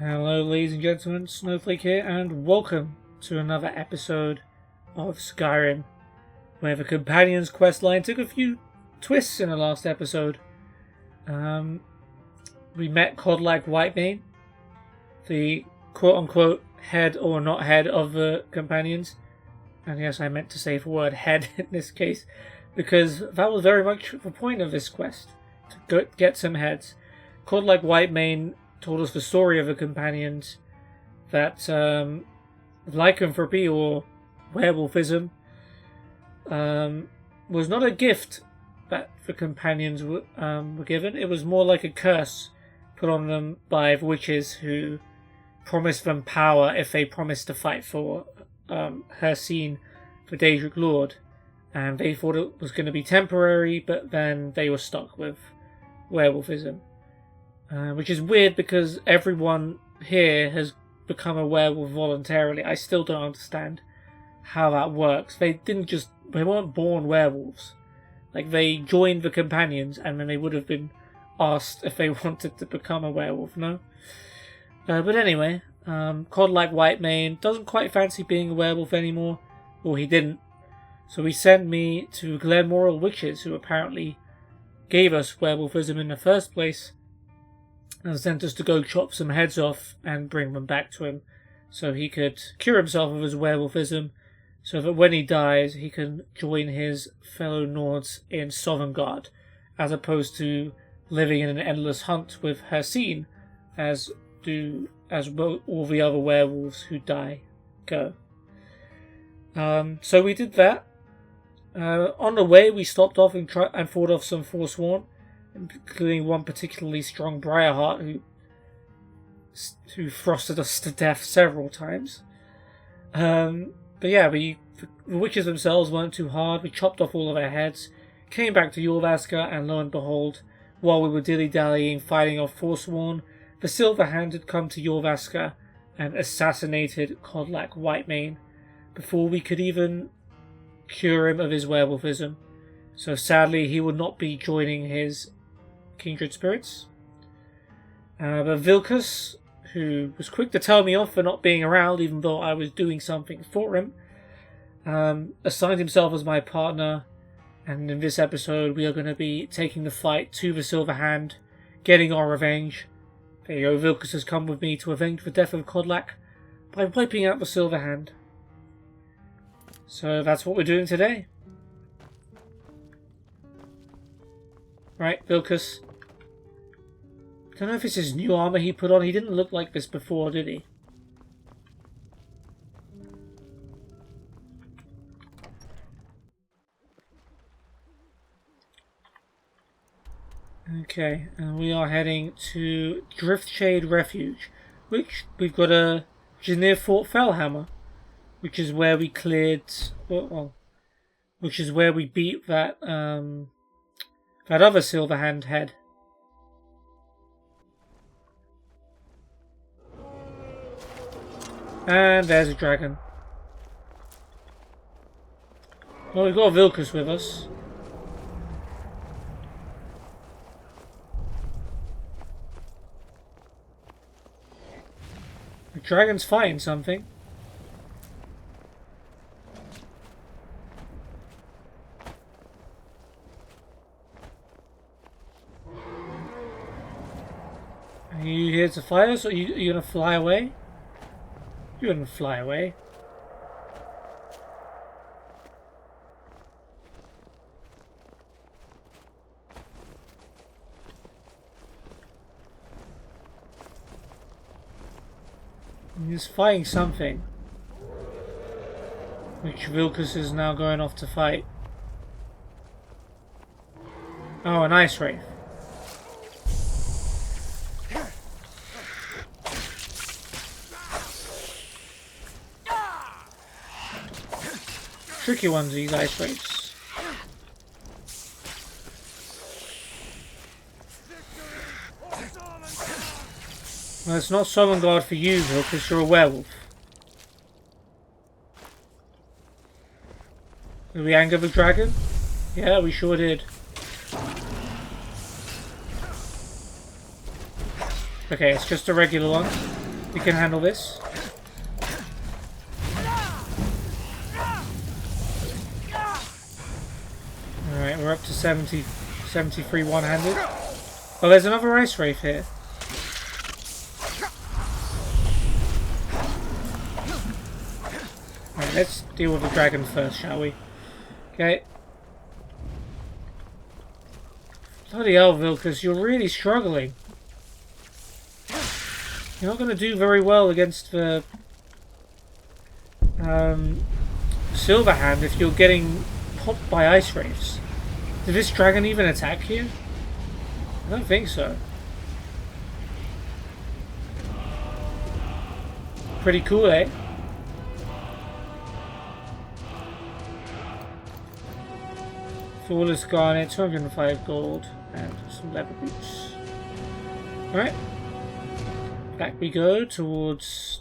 Hello ladies and gentlemen, Snowflake here, and welcome to another episode of Skyrim, where the Companion's quest line took a few twists in the last episode. We met Kodlak Whitemane, the quote-unquote head or not head of the Companions. And yes, I meant to say the word head in this case, because that was very much the point of this quest, to get some heads. Kodlak Whitemane told us the story of the Companions, that lycanthropy or werewolfism was not a gift that the Companions were given. It was more like a curse put on them by the witches, who promised them power if they promised to fight for Hercene, the Daedric Lord. And they thought it was going to be temporary, but then they were stuck with werewolfism. Which is weird because everyone here has become a werewolf voluntarily. I still don't understand how that works. They weren't born werewolves. Like, they joined the Companions and then they would have been asked if they wanted to become a werewolf, no? But anyway, Kodlak Whitemane doesn't quite fancy being a werewolf anymore. Well, he didn't. So he sent me to Glenmoral witches, who apparently gave us werewolfism in the first place, and sent us to go chop some heads off and bring them back to him so he could cure himself of his werewolfism, so that when he dies he can join his fellow Nords in Sovngarde, as opposed to living in an endless hunt with Hercene, as all the other werewolves who die go. So we did that. On the way we stopped off and fought off some Forsworn, including one particularly strong Briarheart who frosted us to death several times. But yeah, the witches themselves weren't too hard. We chopped off all of their heads, came back to Jorvaska, and lo and behold, while we were dilly-dallying fighting off Forsworn, the Silver Hand had come to Jorvaska and assassinated Kodlak Whitemane before we could even cure him of his werewolfism. So sadly, he would not be joining his kindred spirits. But Vilkas, who was quick to tell me off for not being around even though I was doing something for him, assigned himself as my partner, and in this episode we are going to be taking the fight to the Silver Hand, getting our revenge. There you go, Vilkas has come with me to avenge the death of Kodlak by wiping out the Silver Hand. So that's what we're doing today. Right, Vilkas. I don't know if it's his new armor he put on. He didn't look like this before, did he? Okay, and we are heading to Driftshade Refuge, which we've got which is near Fort Fellhammer, which is where we cleared, which is where we beat that other Silverhand head. And there's a dragon. Well, we've got Vilkas with us. The dragon's fighting something. Are you here to fight us, or are you gonna fly away? You're gonna fly away. He's fighting something, which Vilkas is now going off to fight. Oh, an ice wraith. Tricky ones, these ice wraiths. Well, it's not Sovngarde for you, though, because you're a werewolf. Did we anger the dragon? Yeah, we sure did. Okay, it's just a regular one. You can handle this. Alright, we're up to 73 one-handed. Oh, there's another ice wraith here. Alright, let's deal with the dragon first, shall we? Okay. Bloody hell, Vilkas, you're really struggling. You're not going to do very well against the Silverhand if you're getting popped by ice wraiths. Did this dragon even attack you? I don't think so. Pretty cool, eh? Flawless garnet, 205 gold, and some leather boots. Alright. Back we go towards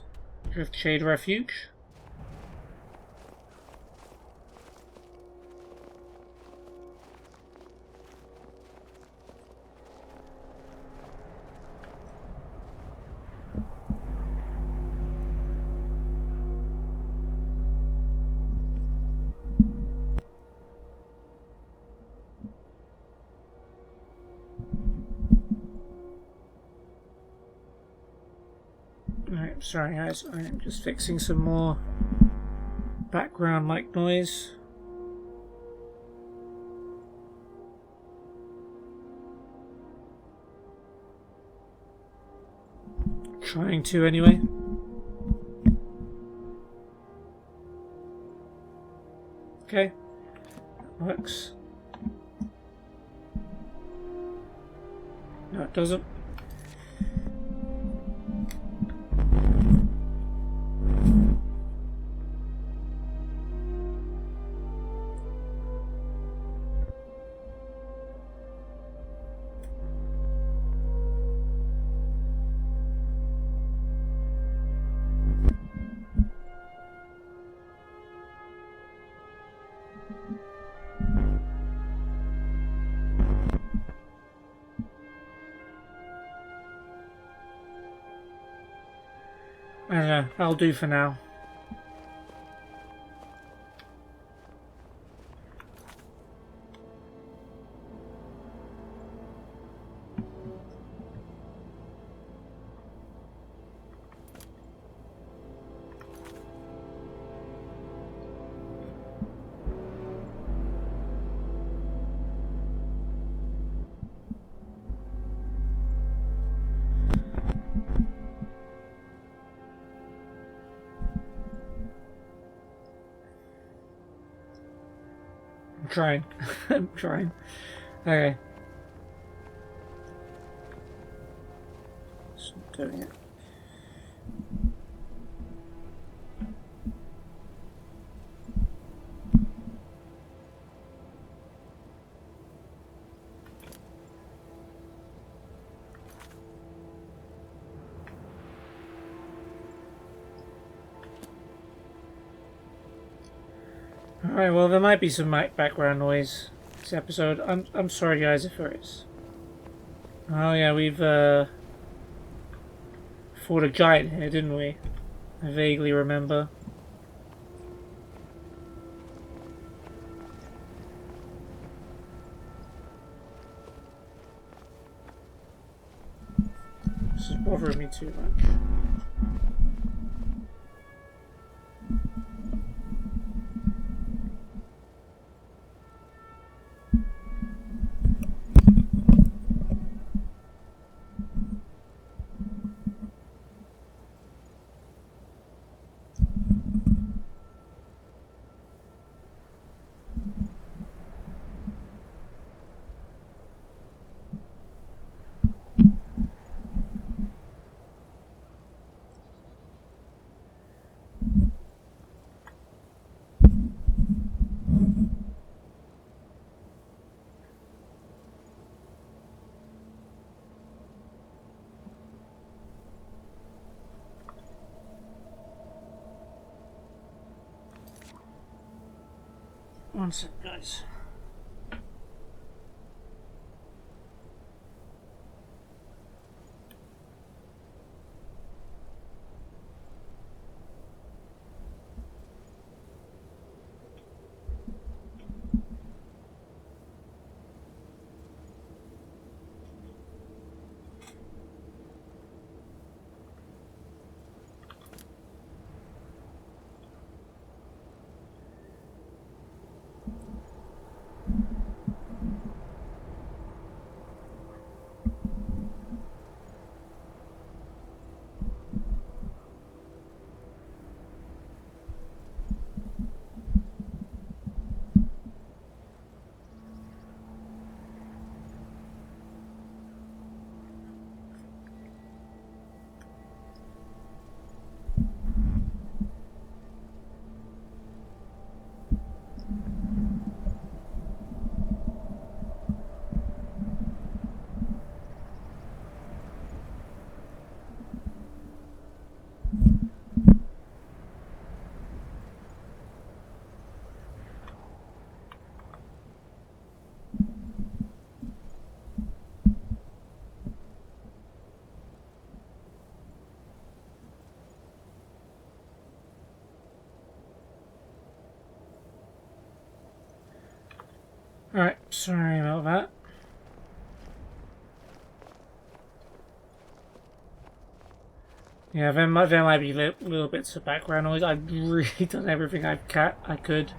Driftshade Refuge. Alright, sorry guys, I'm just fixing some more background mic noise. Trying to anyway. Okay, that works. No, it doesn't. I don't know, that'll do for now. I'm trying. I'm trying. Okay. Stop doing it. Alright, well there might be some background noise this episode. I'm sorry guys if there is. Oh yeah, we've fought a giant here, didn't we? I vaguely remember. This is bothering me too much. One sec, guys. Alright, sorry about that. Yeah, there might be little bits of background noise. I've really done everything I could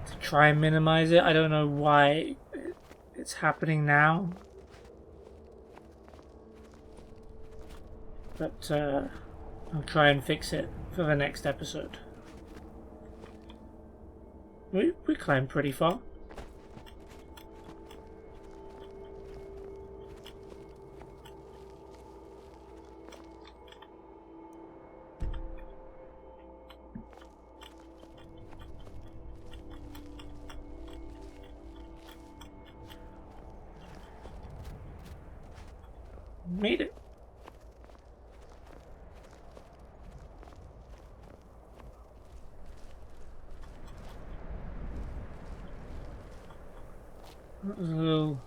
to try and minimize it. I don't know why it's happening now. But I'll try and fix it for the next episode. We climbed pretty far. Made it. There's a little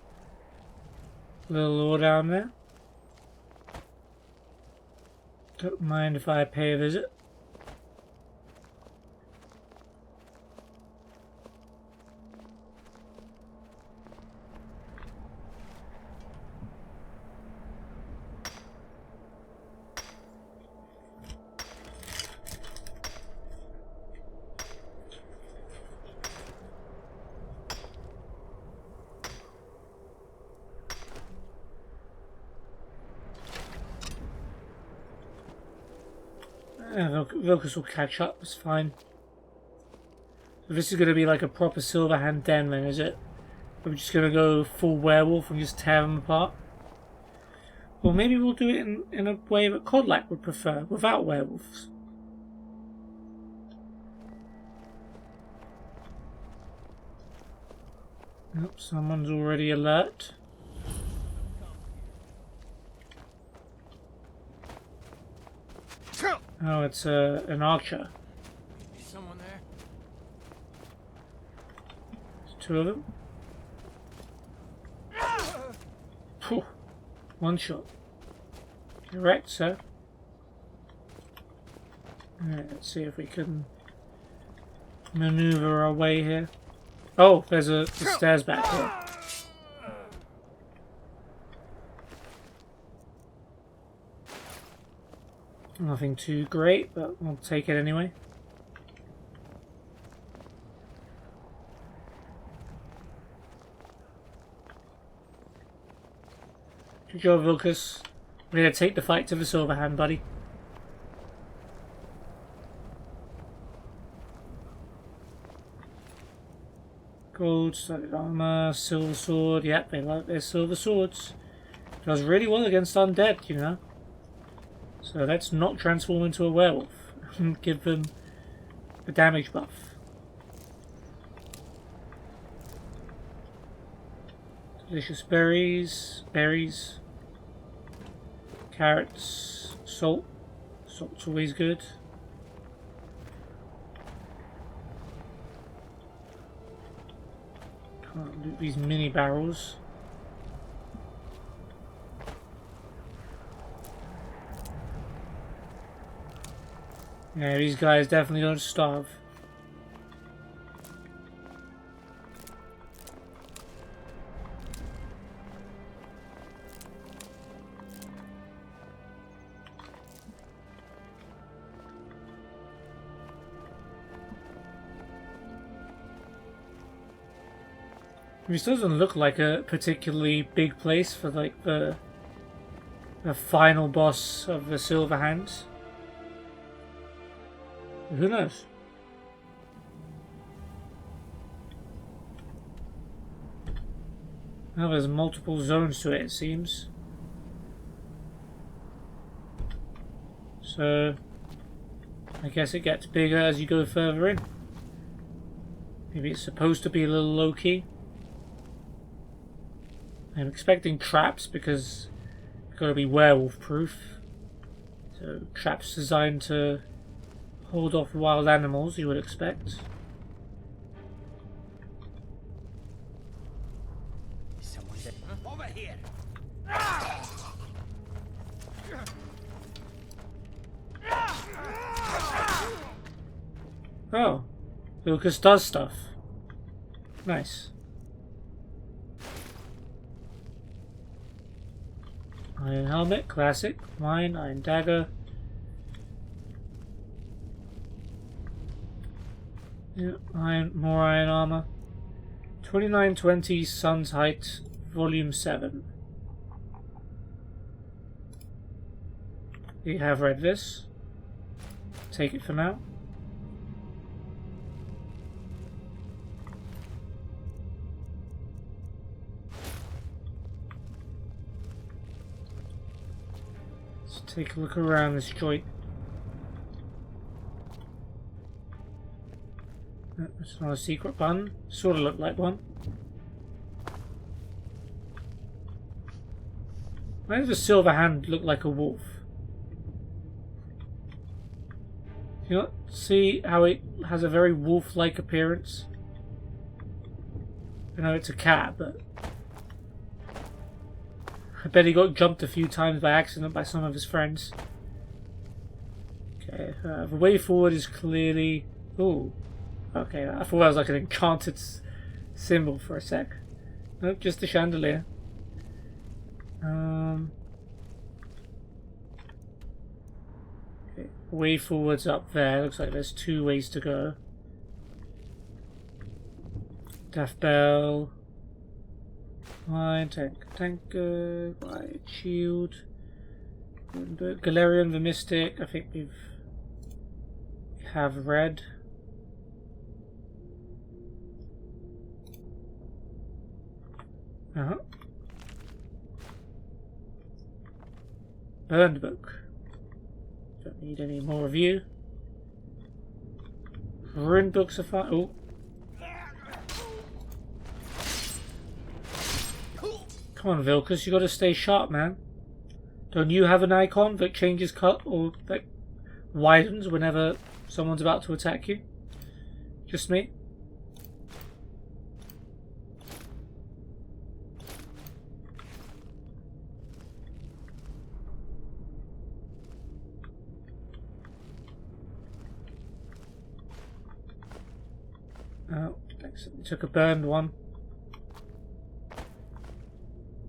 lore down there. Don't mind if I pay a visit. Vilkas will catch up, it's fine. So this is going to be like a proper Silverhand den then, is it? We're just going to go full werewolf and just tear them apart? Or maybe we'll do it in a way that Kodlak would prefer, without werewolves. Nope, someone's already alert. Oh, it's an archer. Is someone there? There's two of them. Phew. One shot. Correct, sir. Alright, let's see if we can maneuver our way here. Oh, there's the stairs back here. Nothing too great, but we'll take it anyway. Good job, Vilkas. We're gonna take the fight to the Silverhand, buddy. Gold, studded armor, silver sword. Yep, they like their silver swords. Does really well against undead, you know. So let's not transform into a werewolf and give them the damage buff. Delicious berries, carrots, salt. Salt's always good. Can't loot these mini barrels. Yeah, these guys definitely don't starve. This doesn't look like a particularly big place for like the final boss of the Silverhands. Who knows? Well, there's multiple zones to it, it seems. So, I guess it gets bigger as you go further in. Maybe it's supposed to be a little low-key. I'm expecting traps because it's got to be werewolf-proof. So, traps designed to hold off wild animals, you would expect. Someone there. Over here. Oh, Lucas does stuff. Nice. Iron helmet, classic. Mine, iron dagger. Yeah, more iron armor. 2920 Sun's Height, Volume 7. We have read this. Take it for now. Let's take a look around this joint. It's not a secret button. Sort of looked like one. Why does the silver hand look like a wolf? You not see how it has a very wolf-like appearance? I know it's a cat, but I bet he got jumped a few times by accident by some of his friends. Okay, the way forward is clearly... Ooh. Okay, I thought that was like an enchanted symbol for a sec. Nope, just a chandelier. Okay, way forward's up there. Looks like there's 2 ways to go. Death Bell. Right, tanker, right, shield. Galerion the Mystic, I think we have read. Burned book. Don't need any more review. Rune books are fine. Oh. Come on, Vilkas, you gotta stay sharp, man. Don't you have an icon that changes cut or that widens whenever someone's about to attack you? Just me? Oh, excellent. Took a burned one.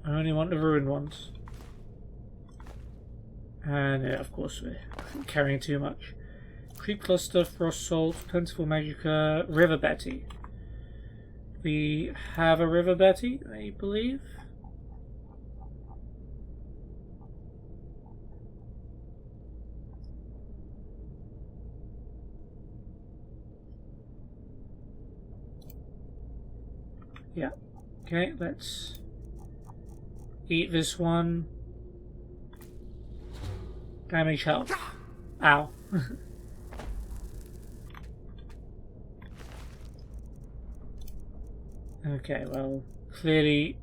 I only want the ruined ones. And yeah, of course we're carrying too much. Creep Cluster, Frost Salt, Plentiful Magica, River Betty. We have a River Betty, I believe. Yeah. Okay, let's eat this one. Damage health. Ow. Okay, well, clearly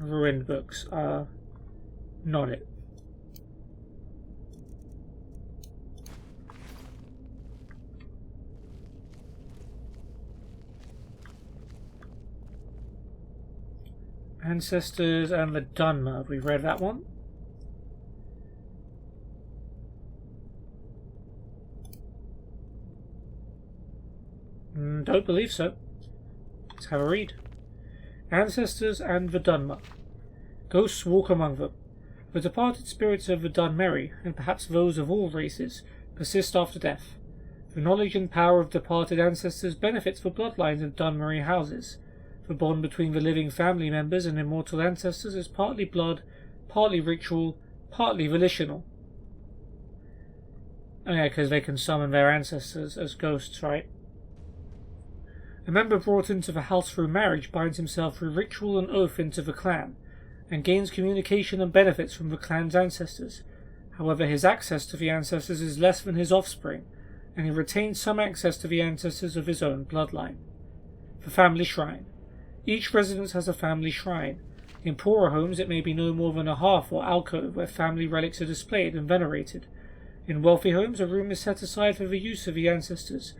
ruined books are not it. Ancestors and the Dunmer. We've read that one. Don't believe so. Let's have a read. Ancestors and the Dunmer. Ghosts walk among them. The departed spirits of the Dunmeri, and perhaps those of all races, persist after death. The knowledge and power of departed ancestors benefits the bloodlines of Dunmeri houses. The bond between the living family members and immortal ancestors is partly blood, partly ritual, partly volitional. Oh yeah, because they can summon their ancestors as ghosts, right? A member brought into the house through marriage binds himself through ritual and oath into the clan, and gains communication and benefits from the clan's ancestors. However, his access to the ancestors is less than his offspring, and he retains some access to the ancestors of his own bloodline. The family shrine. Each residence has a family shrine. In poorer homes it may be no more than a hearth or alcove where family relics are displayed and venerated. In wealthy homes a room is set aside for the use of the ancestors.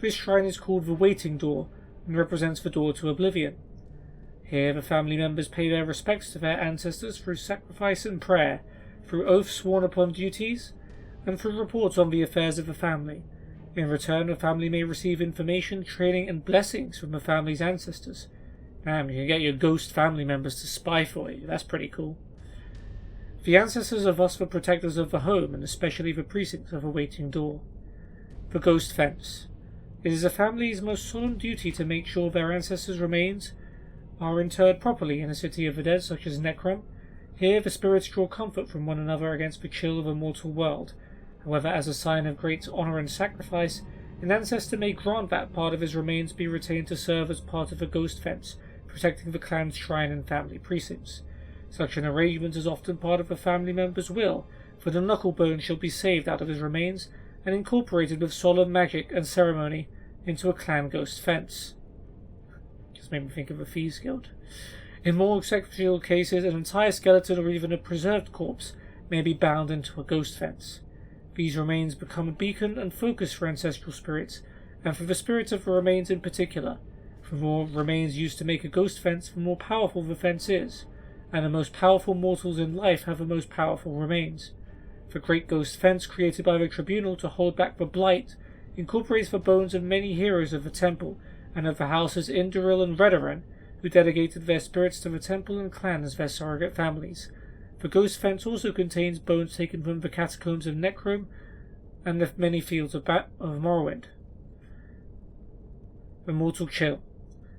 This shrine is called the Waiting Door and represents the door to oblivion. Here the family members pay their respects to their ancestors through sacrifice and prayer, through oaths sworn upon duties, and through reports on the affairs of the family. In return the family may receive information, training and blessings from the family's ancestors. Damn, you can get your ghost family members to spy for you. That's pretty cool. The ancestors are thus the protectors of the home, and especially the precincts of a waiting door. The Ghost Fence. It is a family's most solemn duty to make sure their ancestors' remains are interred properly in a city of the dead, such as Necrom. Here, the spirits draw comfort from one another against the chill of a mortal world. However, as a sign of great honour and sacrifice, an ancestor may grant that part of his remains be retained to serve as part of a ghost fence, protecting the clan's shrine and family precincts. Such an arrangement is often part of a family member's will, for the knucklebone shall be saved out of his remains and incorporated with solemn magic and ceremony into a clan ghost fence. Just made me think of a thieves' guild. In more exceptional cases, an entire skeleton or even a preserved corpse may be bound into a ghost fence. These remains become a beacon and focus for ancestral spirits, and for the spirits of the remains in particular. The more remains used to make a ghost fence, the more powerful the fence is, and the most powerful mortals in life have the most powerful remains. The great ghost fence created by the tribunal to hold back the blight incorporates the bones of many heroes of the temple and of the houses Induril and Redoran, who dedicated their spirits to the temple and clan as their surrogate families. The ghost fence also contains bones taken from the catacombs of Necrom and the many fields of Morrowind. The Mortal Chill.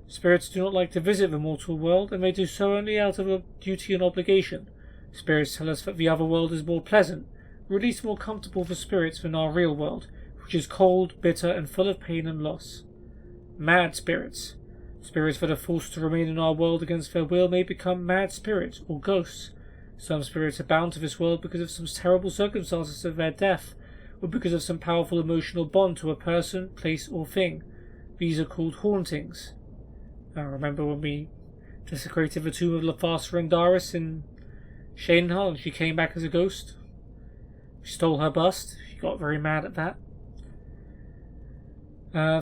Spirits do not like to visit the mortal world, and they do so only out of a duty and obligation. Spirits tell us that the other world is more pleasant, or at least more comfortable for spirits than our real world, which is cold, bitter, and full of pain and loss. Mad spirits. Spirits that are forced to remain in our world against their will may become mad spirits, or ghosts. Some spirits are bound to this world because of some terrible circumstances of their death, or because of some powerful emotional bond to a person, place, or thing. These are called hauntings. I remember when we desecrated the tomb of Lafasa and Daris in Shadenhall, and she came back as a ghost. We stole her bust. She got very mad at that.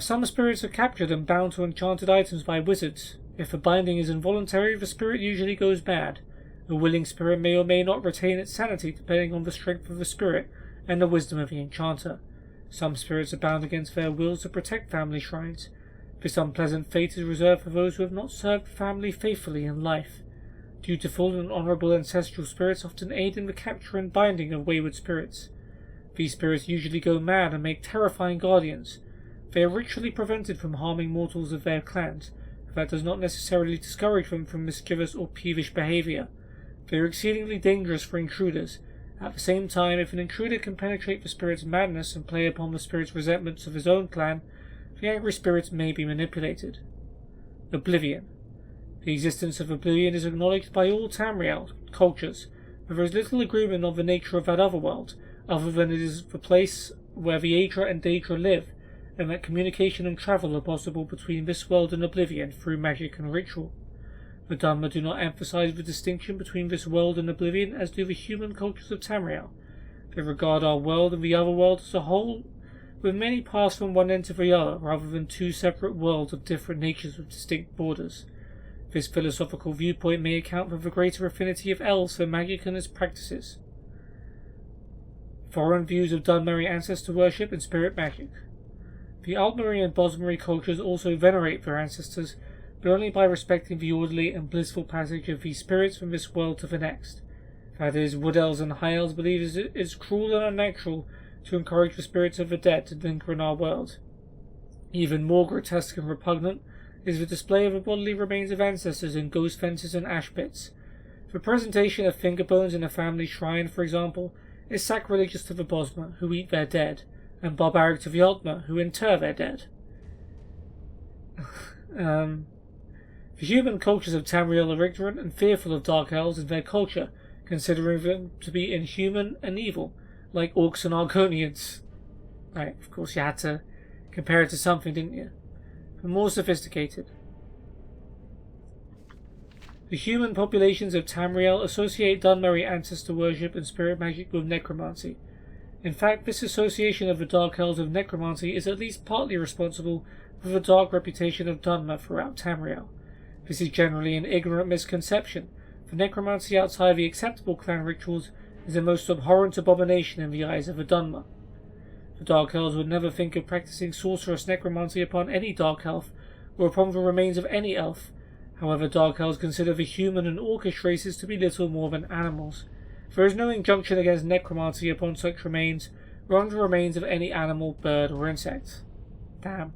Some spirits are captured and bound to enchanted items by wizards. If the binding is involuntary, the spirit usually goes mad. A willing spirit may or may not retain its sanity depending on the strength of the spirit and the wisdom of the enchanter. Some spirits are bound against their wills to protect family shrines. This unpleasant fate is reserved for those who have not served family faithfully in life. Dutiful and honourable ancestral spirits often aid in the capture and binding of wayward spirits. These spirits usually go mad and make terrifying guardians. They are ritually prevented from harming mortals of their clans, but that does not necessarily discourage them from mischievous or peevish behaviour. They are exceedingly dangerous for intruders. At the same time, if an intruder can penetrate the spirit's madness and play upon the spirit's resentments of his own clan, the angry spirit may be manipulated. Oblivion. The existence of oblivion is acknowledged by all Tamriel cultures, but there is little agreement on the nature of that other world, other than it is the place where the Aedra and Daedra live, and that communication and travel are possible between this world and oblivion through magic and ritual. The Dhamma do not emphasize the distinction between this world and oblivion as do the human cultures of Tamriel. They regard our world and the other world as a whole, with many paths from one end to the other, rather than two separate worlds of different natures with distinct borders. This philosophical viewpoint may account for the greater affinity of elves for magic and its practices. Foreign views of Dunmerry ancestor worship and spirit magic. The Altmerry and Bosmerry cultures also venerate their ancestors, but only by respecting the orderly and blissful passage of these spirits from this world to the next. That is, Wood Elves and High Elves believe it is cruel and unnatural to encourage the spirits of the dead to linger in our world. Even more grotesque and repugnant is the display of the bodily remains of ancestors in ghost fences and ash pits. The presentation of finger bones in a family shrine, for example, is sacrilegious to the Bosmer, who eat their dead, and barbaric to the Altmer, who inter their dead. The human cultures of Tamriel are ignorant and fearful of Dark Elves and their culture, considering them to be inhuman and evil, like Orcs and Argonians. Right, of course you had to compare it to something, didn't you? But more sophisticated. The human populations of Tamriel associate Dunmerry ancestor worship and spirit magic with necromancy. In fact, this association of the Dark Elves of necromancy is at least partly responsible for the dark reputation of Dunmer throughout Tamriel. This is generally an ignorant misconception, for necromancy outside the acceptable clan rituals is the most abhorrent abomination in the eyes of a Dunmer. The Dark Elves would never think of practicing sorcerous necromancy upon any Dark Elf, or upon the remains of any elf. However, Dark Elves consider the human and Orcish races to be little more than animals. There is no injunction against necromancy upon such remains, or on the remains of any animal, bird, or insect. Damn.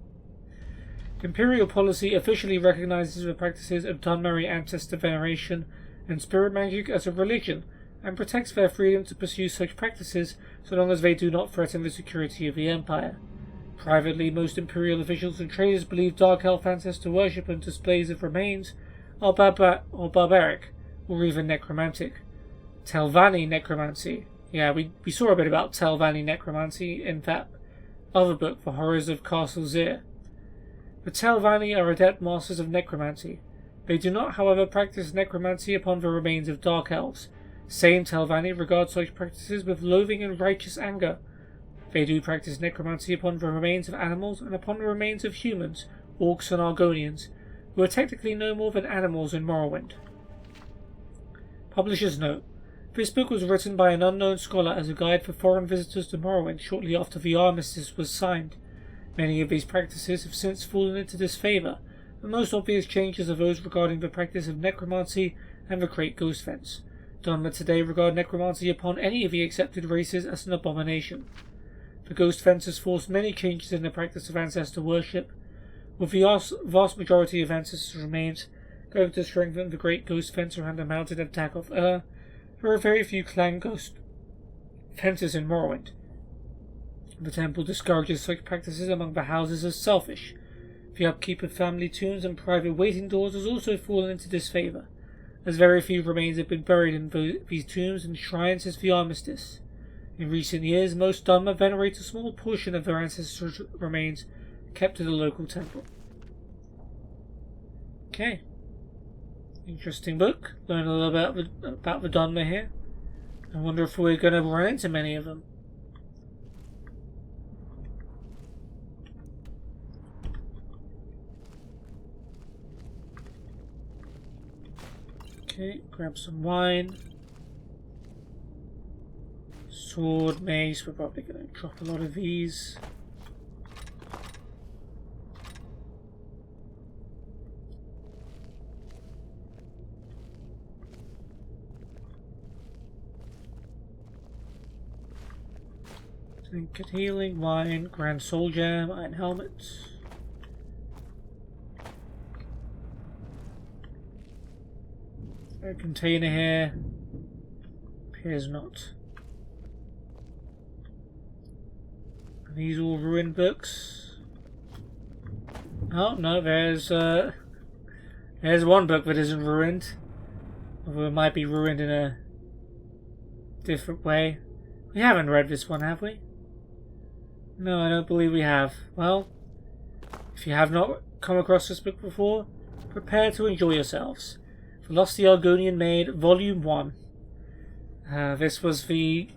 Imperial policy officially recognizes the practices of Dunmeri ancestor veneration and spirit magic as a religion, and protects their freedom to pursue such practices so long as they do not threaten the security of the Empire. Privately, most Imperial officials and traders believe Dark Elf ancestor worship and displays of remains are barbaric, or even necromantic. Telvanni necromancy. Yeah, we saw a bit about Telvanni necromancy in that other book, The Horrors of Castle Zir. The Telvanni are adept masters of necromancy. They do not, however, practice necromancy upon the remains of Dark Elves. Same Telvanni regard such practices with loathing and righteous anger. They do practice necromancy upon the remains of animals and upon the remains of humans, orcs and Argonians, who are technically no more than animals in Morrowind. Publisher's note. This book was written by an unknown scholar as a guide for foreign visitors to Morrowind shortly after the armistice was signed. Many of these practices have since fallen into disfavour. The most obvious changes are those regarding the practice of necromancy and the Great Ghost Fence. Dunmer today regard necromancy upon any of the accepted races as an abomination. The Ghost Fence has forced many changes in the practice of ancestor worship, with the vast majority of ancestors' remains going to strengthen the Great Ghost Fence around the mountain of Dag of Ur. There are very few clan ghost fences in Morrowind. The temple discourages such practices among the houses as selfish. The upkeep of family tombs and private waiting doors has also fallen into disfavour, as very few remains have been buried in these tombs and shrines since the armistice. In recent years, most Dunmer venerate a small portion of their ancestors' remains kept to the local temple. Okay. Interesting book. Learn a little bit about the Dunmer here. I wonder if we're going to run into many of them. Okay, grab some wine. Sword, mace, we're probably going to drop a lot of these. Trinket healing, wine, grand soul gem, iron helmet. A container here. Appears not. Are these all ruined books? Oh no, there's one book that isn't ruined. Although it might be ruined in a different way. We haven't read this one, have we? No, I don't believe we have. Well, if you have not come across this book before, prepare to enjoy yourselves. The Lusty Argonian Maid, Volume 1. This was the...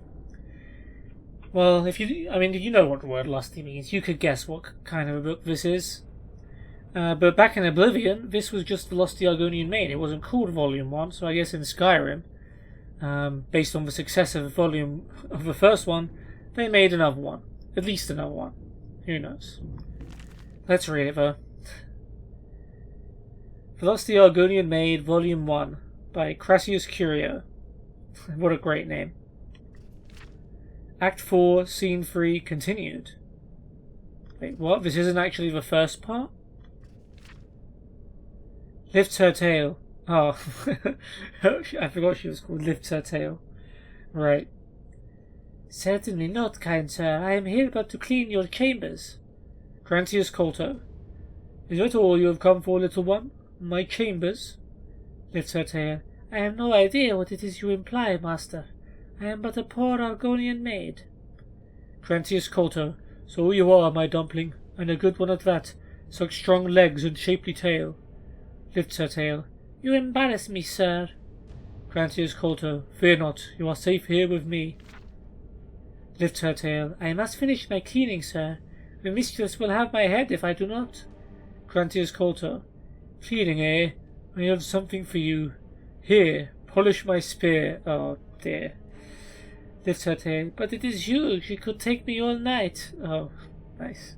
Well, if you know what the word lusty means, you could guess what kind of a book this is. But back in Oblivion, this was just the Lusty Argonian Maid. It wasn't called Volume 1, so I guess in Skyrim, based on the success of the first one, they made another one. At least another one. Who knows? Let's read it though. The Lusty Argonian Maid, Volume 1, by Crassius Curio. What a great name. Act 4, Scene 3, continued. Wait, what? This isn't actually the first part? Lifts her tail. Oh, I forgot she was called Lifts her tail. Right. Certainly not, kind sir. I am here but to clean your chambers. Grantius Colto. Is that all you have come for, little one? My chambers? Lifts her tail. I have no idea what it is you imply, master. I am but a poor Argonian maid. Grantius Colto. So you are, my dumpling, and a good one at that. Such strong legs and shapely tail. Lifts her tail. You embarrass me, sir. Grantius Colto. Fear not, you are safe here with me. Lifts her tail. I must finish my cleaning, sir. The mistress will have my head if I do not. Grantius Colto. Cleaning, eh? I have something for you. Here, polish my spear. Oh, dear. Lifts her tail. But it is huge. It could take me all night. Oh, nice.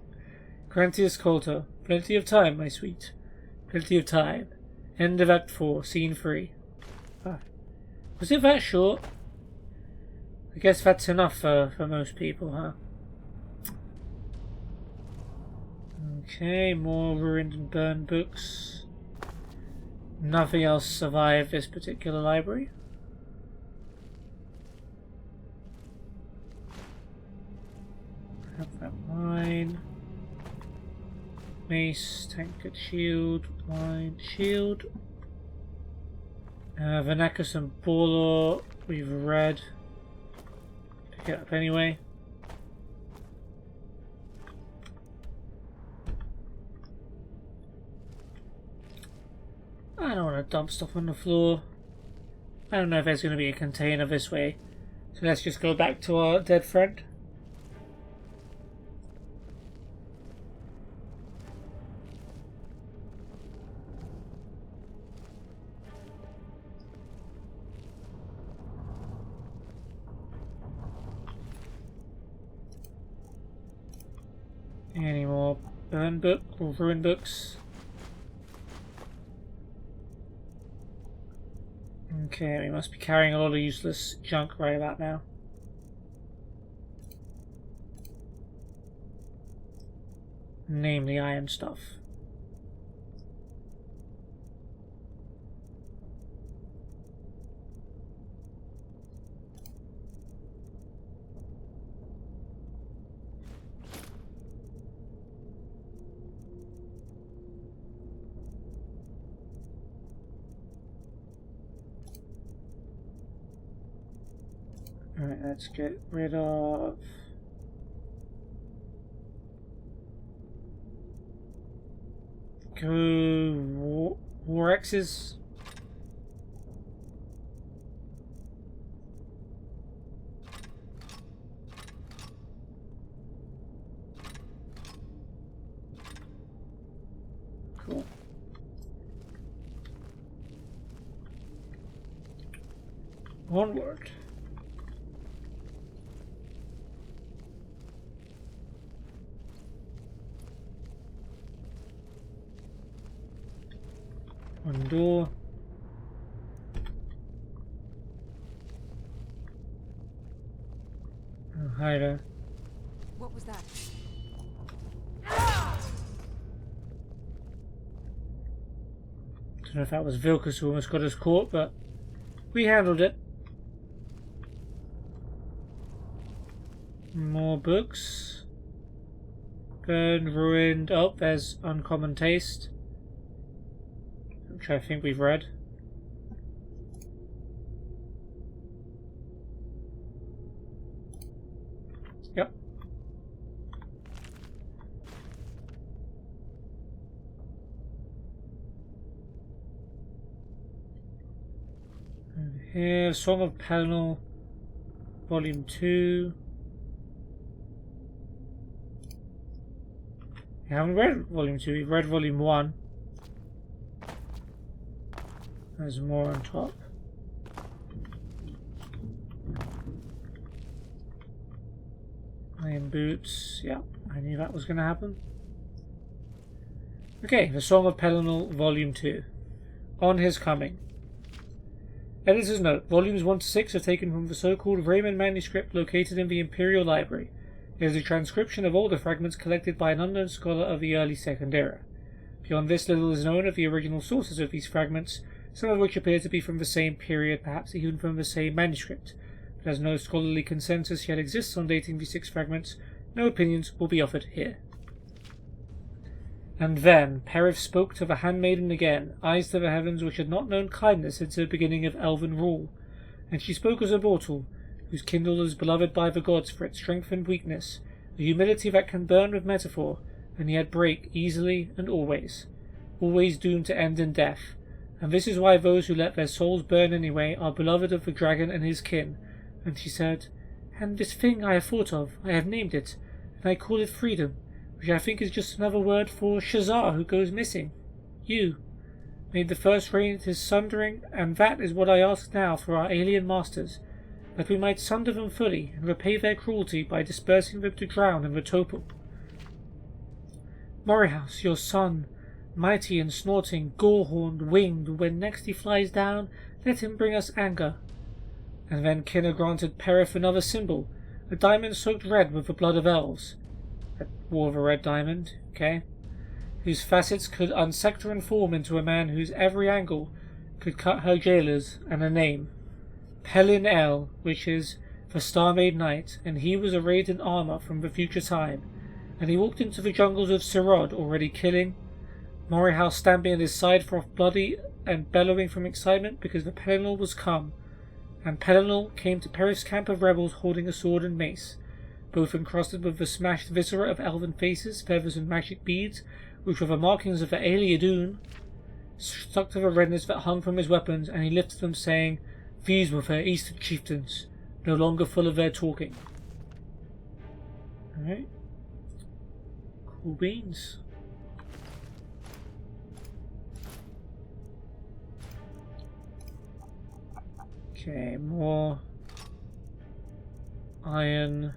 Grantius Colto. Plenty of time, my sweet. Plenty of time. End of Act 4, Scene 3. Ah. Was it that short? I guess that's enough for most people, huh? Okay, more ruined and burned books. Nothing else survived this particular library. Have that line. Mace, tankard, shield, line, shield. Vanakus and Borlor, we've read. Pick it up anyway. I don't want to dump stuff on the floor. I don't know if there's going to be a container this way. So let's just go back to our dead friend. Any more burn book or ruin books? Okay, we must be carrying a lot of useless junk right about now. Namely iron stuff. Alright, let's get rid of... War X's. Cool. Onward. One door. Oh, hi there. What was that? Don't know if that was Vilkas who almost got us caught, but we handled it. More books. Burned, ruined. Oh, there's Uncommon Taste, which I think we've read. Yep. And here, Song of Pelennor, Volume 2. We haven't read Volume 2, we've read Volume 1. There's more on top. Iron boots. Yeah, I knew that was going to happen. Okay, The Song of Pelennor, Volume 2. On His Coming. Editor's note, Volumes 1 to 6 are taken from the so-called Raymond manuscript located in the Imperial Library. It is a transcription of older fragments collected by an unknown scholar of the early Second Era. Beyond this, little is known of the original sources of these fragments, some of which appear to be from the same period, perhaps even from the same manuscript. But as no scholarly consensus yet exists on dating these 6 fragments, no opinions will be offered here. And then Perith spoke to the handmaiden again, eyes to the heavens which had not known kindness since the beginning of elven rule. And she spoke as a mortal, whose kindle is beloved by the gods for its strength and weakness, the humility that can burn with metaphor, and yet break easily and always doomed to end in death. And this is why those who let their souls burn anyway are beloved of the dragon and his kin. And she said, and this thing I have thought of, I have named it, and I call it freedom, which I think is just another word for Shazar who goes missing. You made the first rain his sundering, and that is what I ask now for our alien masters, that we might sunder them fully and repay their cruelty by dispersing them to drown in the Topal. Morihaus, your son, mighty and snorting, gore-horned, winged, when next he flies down, let him bring us anger. And then Kinner granted Perith another symbol, a diamond soaked red with the blood of elves. A war of a red diamond, okay. Whose facets could unsector and form into a man whose every angle could cut her jailers, and a name. Pelin El, which is the star-made knight, and he was arrayed in armour from the future time, and he walked into the jungles of Sirod, already killing. Morihouse stamping at his side for bloody and bellowing from excitement because the Pelinal was come, and Pelinal came to Perith's camp of rebels holding a sword and mace, both encrusted with the smashed viscera of elven faces, feathers and magic beads, which were the markings of the Aeliadun, stuck to the redness that hung from his weapons, and he lifted them, saying, "These were their eastern chieftains, no longer full of their talking." Alright. Cool beans. Okay, more iron.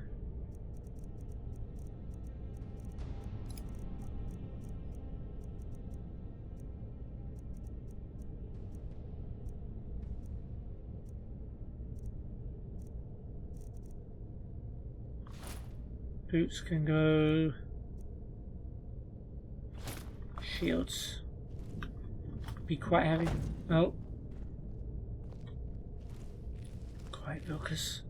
Boots can go. Shields. Be quite heavy. Oh. Quite Lucas.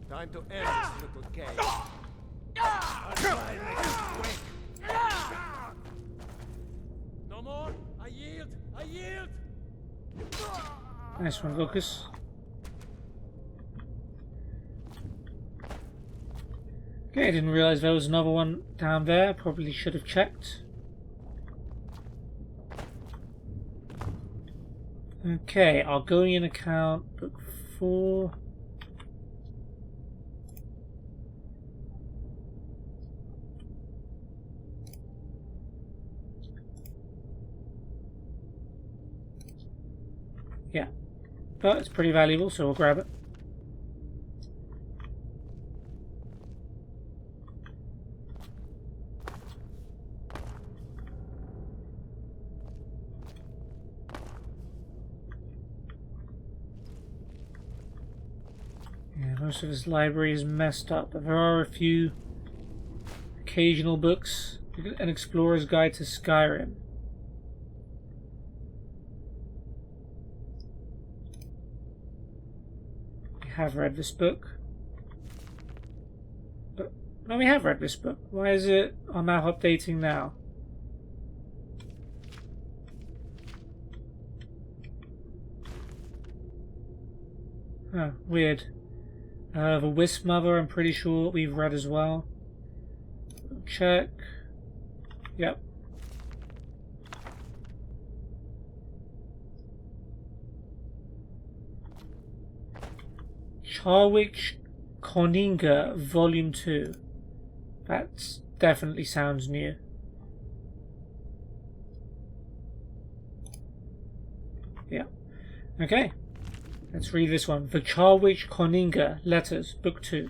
Time to end this little game. I'll try and make it quick. No more. I yield. I yield. Nice one, Lucas. Okay, I didn't realise there was another one down there. Probably should have checked. Okay, Argonian account, book 4. Yeah, but it's pretty valuable, so we'll grab it. Most of his library is messed up, but there are a few occasional books. An Explorer's Guide to Skyrim. We have read this book. But, no, we have read this book. Why is it on map updating now? Huh, weird. The Wisp Mother, I'm pretty sure we've read as well. Check. Yep. Charwick Coninga, Volume 2. That definitely sounds new. Yeah. Okay. Let's read this one. The Charwick Coninga Letters, Book 2.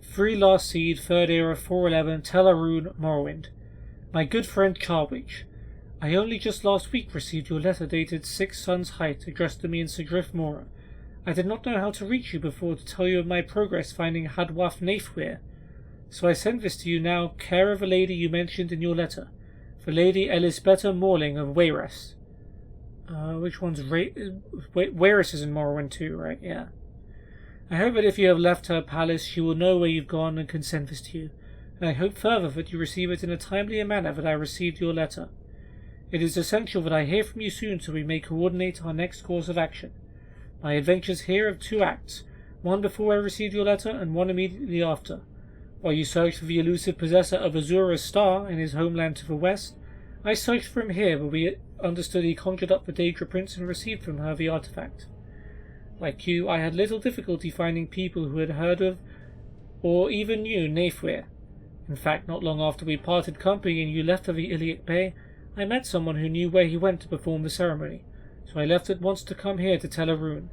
3 Last Seed, 3rd Era, 411, Telarune, Morrowind. My good friend Charwick, I only just last week received your letter dated 6 Suns Height, addressed to me in Sidrith Mora. I did not know how to reach you before to tell you of my progress finding Hadwath Naethwyr. So I send this to you now, care of a lady you mentioned in your letter, the Lady Elisbetta Morling of Wayrest. Which one's Wayrest is in Morrowind too, right? Yeah. I hope that if you have left her palace, she will know where you've gone and can send this to you. And I hope further that you receive it in a timelier manner that I received your letter. It is essential that I hear from you soon so we may coordinate our next course of action. My adventures here have 2 acts, one before I received your letter and one immediately after. While you searched for the elusive possessor of Azura's star in his homeland to the west, I searched for him here, but we understood he conjured up the Daedra Prince and received from her the artifact. Like you, I had little difficulty finding people who had heard of or even knew Naethwyr. In fact, not long after we parted company and you left for the Iliac Bay, I met someone who knew where he went to perform the ceremony, so I left at once to come here to Telarune.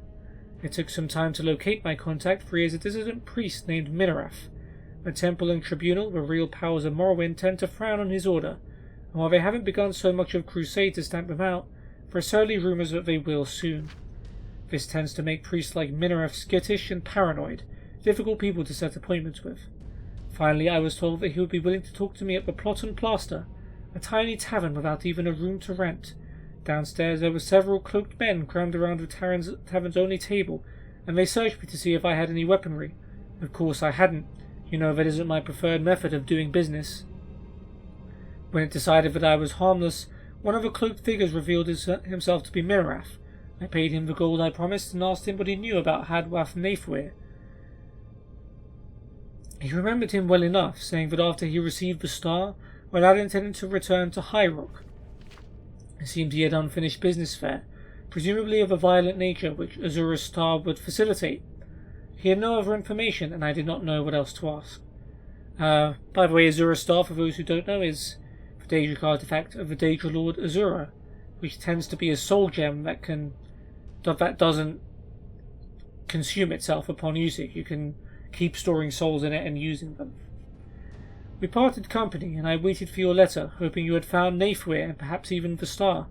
It took some time to locate my contact, for he is a dissident priest named Minarath. The temple and tribunal, the real powers of Morrowind, tend to frown on his order, and while they haven't begun so much of crusade to stamp him out, there are certainly rumours that they will soon. This tends to make priests like Minareth skittish and paranoid, difficult people to set appointments with. Finally, I was told that he would be willing to talk to me at the Plot and Plaster, a tiny tavern without even a room to rent. Downstairs there were several cloaked men crammed around the tavern's only table, and they searched me to see if I had any weaponry. Of course I hadn't. You know that isn't my preferred method of doing business. When it decided that I was harmless, one of the cloaked figures revealed himself to be Mirath. I paid him the gold I promised and asked him what he knew about Hadwath Nathwir. He remembered him well enough, saying that after he received the star, Walad intended to return to High Rock. It seemed he had unfinished business there, presumably of a violent nature which Azura's star would facilitate. He had no other information, and I did not know what else to ask. By the way, Azura's star, for those who don't know, is the Daedric artifact of the Daedra Lord Azura, which tends to be a soul gem that doesn't consume itself upon usage. You can keep storing souls in it and using them. We parted company, and I waited for your letter, hoping you had found Nathwir and perhaps even the star.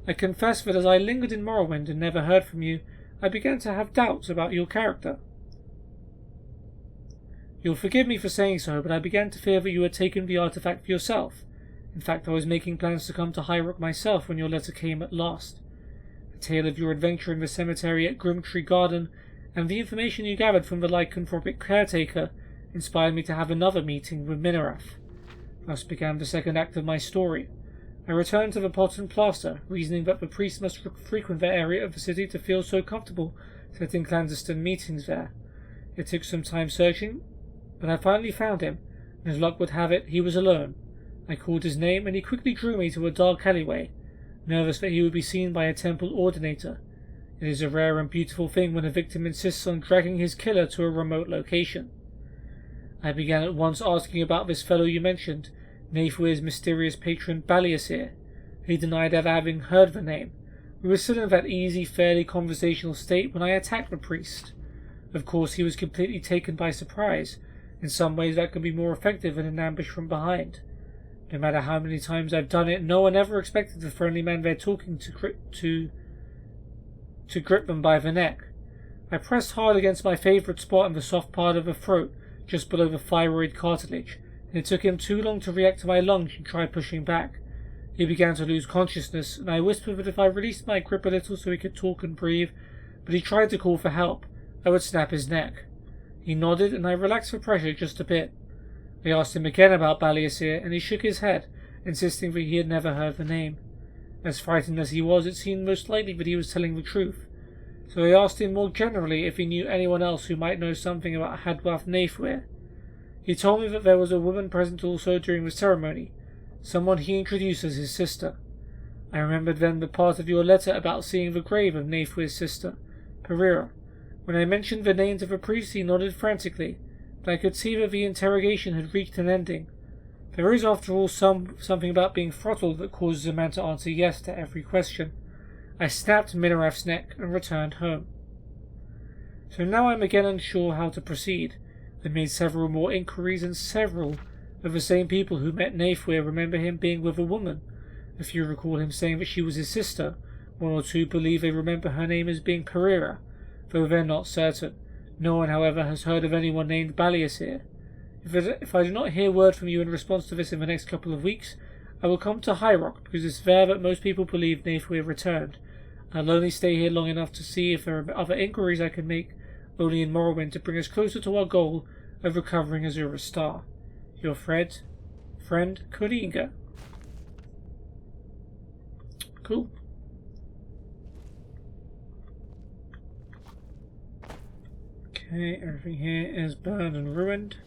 I confess that as I lingered in Morrowind and never heard from you, I began to have doubts about your character. You'll forgive me for saying so, but I began to fear that you had taken the artifact for yourself. In fact, I was making plans to come to High Rock myself when your letter came at last. The tale of your adventure in the cemetery at Grimtree Garden, and the information you gathered from the lycanthropic caretaker, inspired me to have another meeting with Minarath. Thus began the second act of my story. I returned to the Pot and Plaster, reasoning that the priest must frequent that area of the city to feel so comfortable setting clandestine meetings there. It took some time searching, but I finally found him, and as luck would have it, he was alone. I called his name, and he quickly drew me to a dark alleyway, nervous that he would be seen by a temple ordinator. It is a rare and beautiful thing when a victim insists on dragging his killer to a remote location. I began at once asking about this fellow you mentioned, Nathwir's mysterious patron Baliasir. He denied ever having heard the name. We were still in that easy, fairly conversational state when I attacked the priest. Of course, he was completely taken by surprise. In some ways that can be more effective than an ambush from behind. No matter how many times I've done it, no one ever expected the friendly man they're talking to grip them by the neck. I pressed hard against my favourite spot in the soft part of the throat, just below the thyroid cartilage, and it took him too long to react to my lunge and try pushing back. He began to lose consciousness, and I whispered that if I released my grip a little so he could talk and breathe, but he tried to call for help, I would snap his neck. He nodded, and I relaxed the pressure just a bit. I asked him again about Baliasir, and he shook his head, insisting that he had never heard the name. As frightened as he was, it seemed most likely that he was telling the truth. So I asked him more generally if he knew anyone else who might know something about Hadwath Nathwir. He told me that there was a woman present also during the ceremony, someone he introduced as his sister. I remembered then the part of your letter about seeing the grave of Nathwir's sister, Perira. When I mentioned the names of the priest, he nodded frantically, but I could see that the interrogation had reached an ending. There is, after all, something about being throttled that causes a man to answer yes to every question. I snapped Minarath's neck and returned home. So now I am again unsure how to proceed. I made several more inquiries, and several of the same people who met Nathwir remember him being with a woman. A few recall him saying that she was his sister. One or two believe they remember her name as being Perira, though they're not certain. No one, however, has heard of anyone named Baliasir. If I do not hear word from you in response to this in the next couple of weeks, I will come to High Rock, because it's there that most people believe Nathwir returned. I'll only stay here long enough to see if there are other inquiries I can make, only in Morrowind, to bring us closer to our goal of recovering Azura's star. Your friend Kodinga. Cool. Okay, everything here is burned and ruined.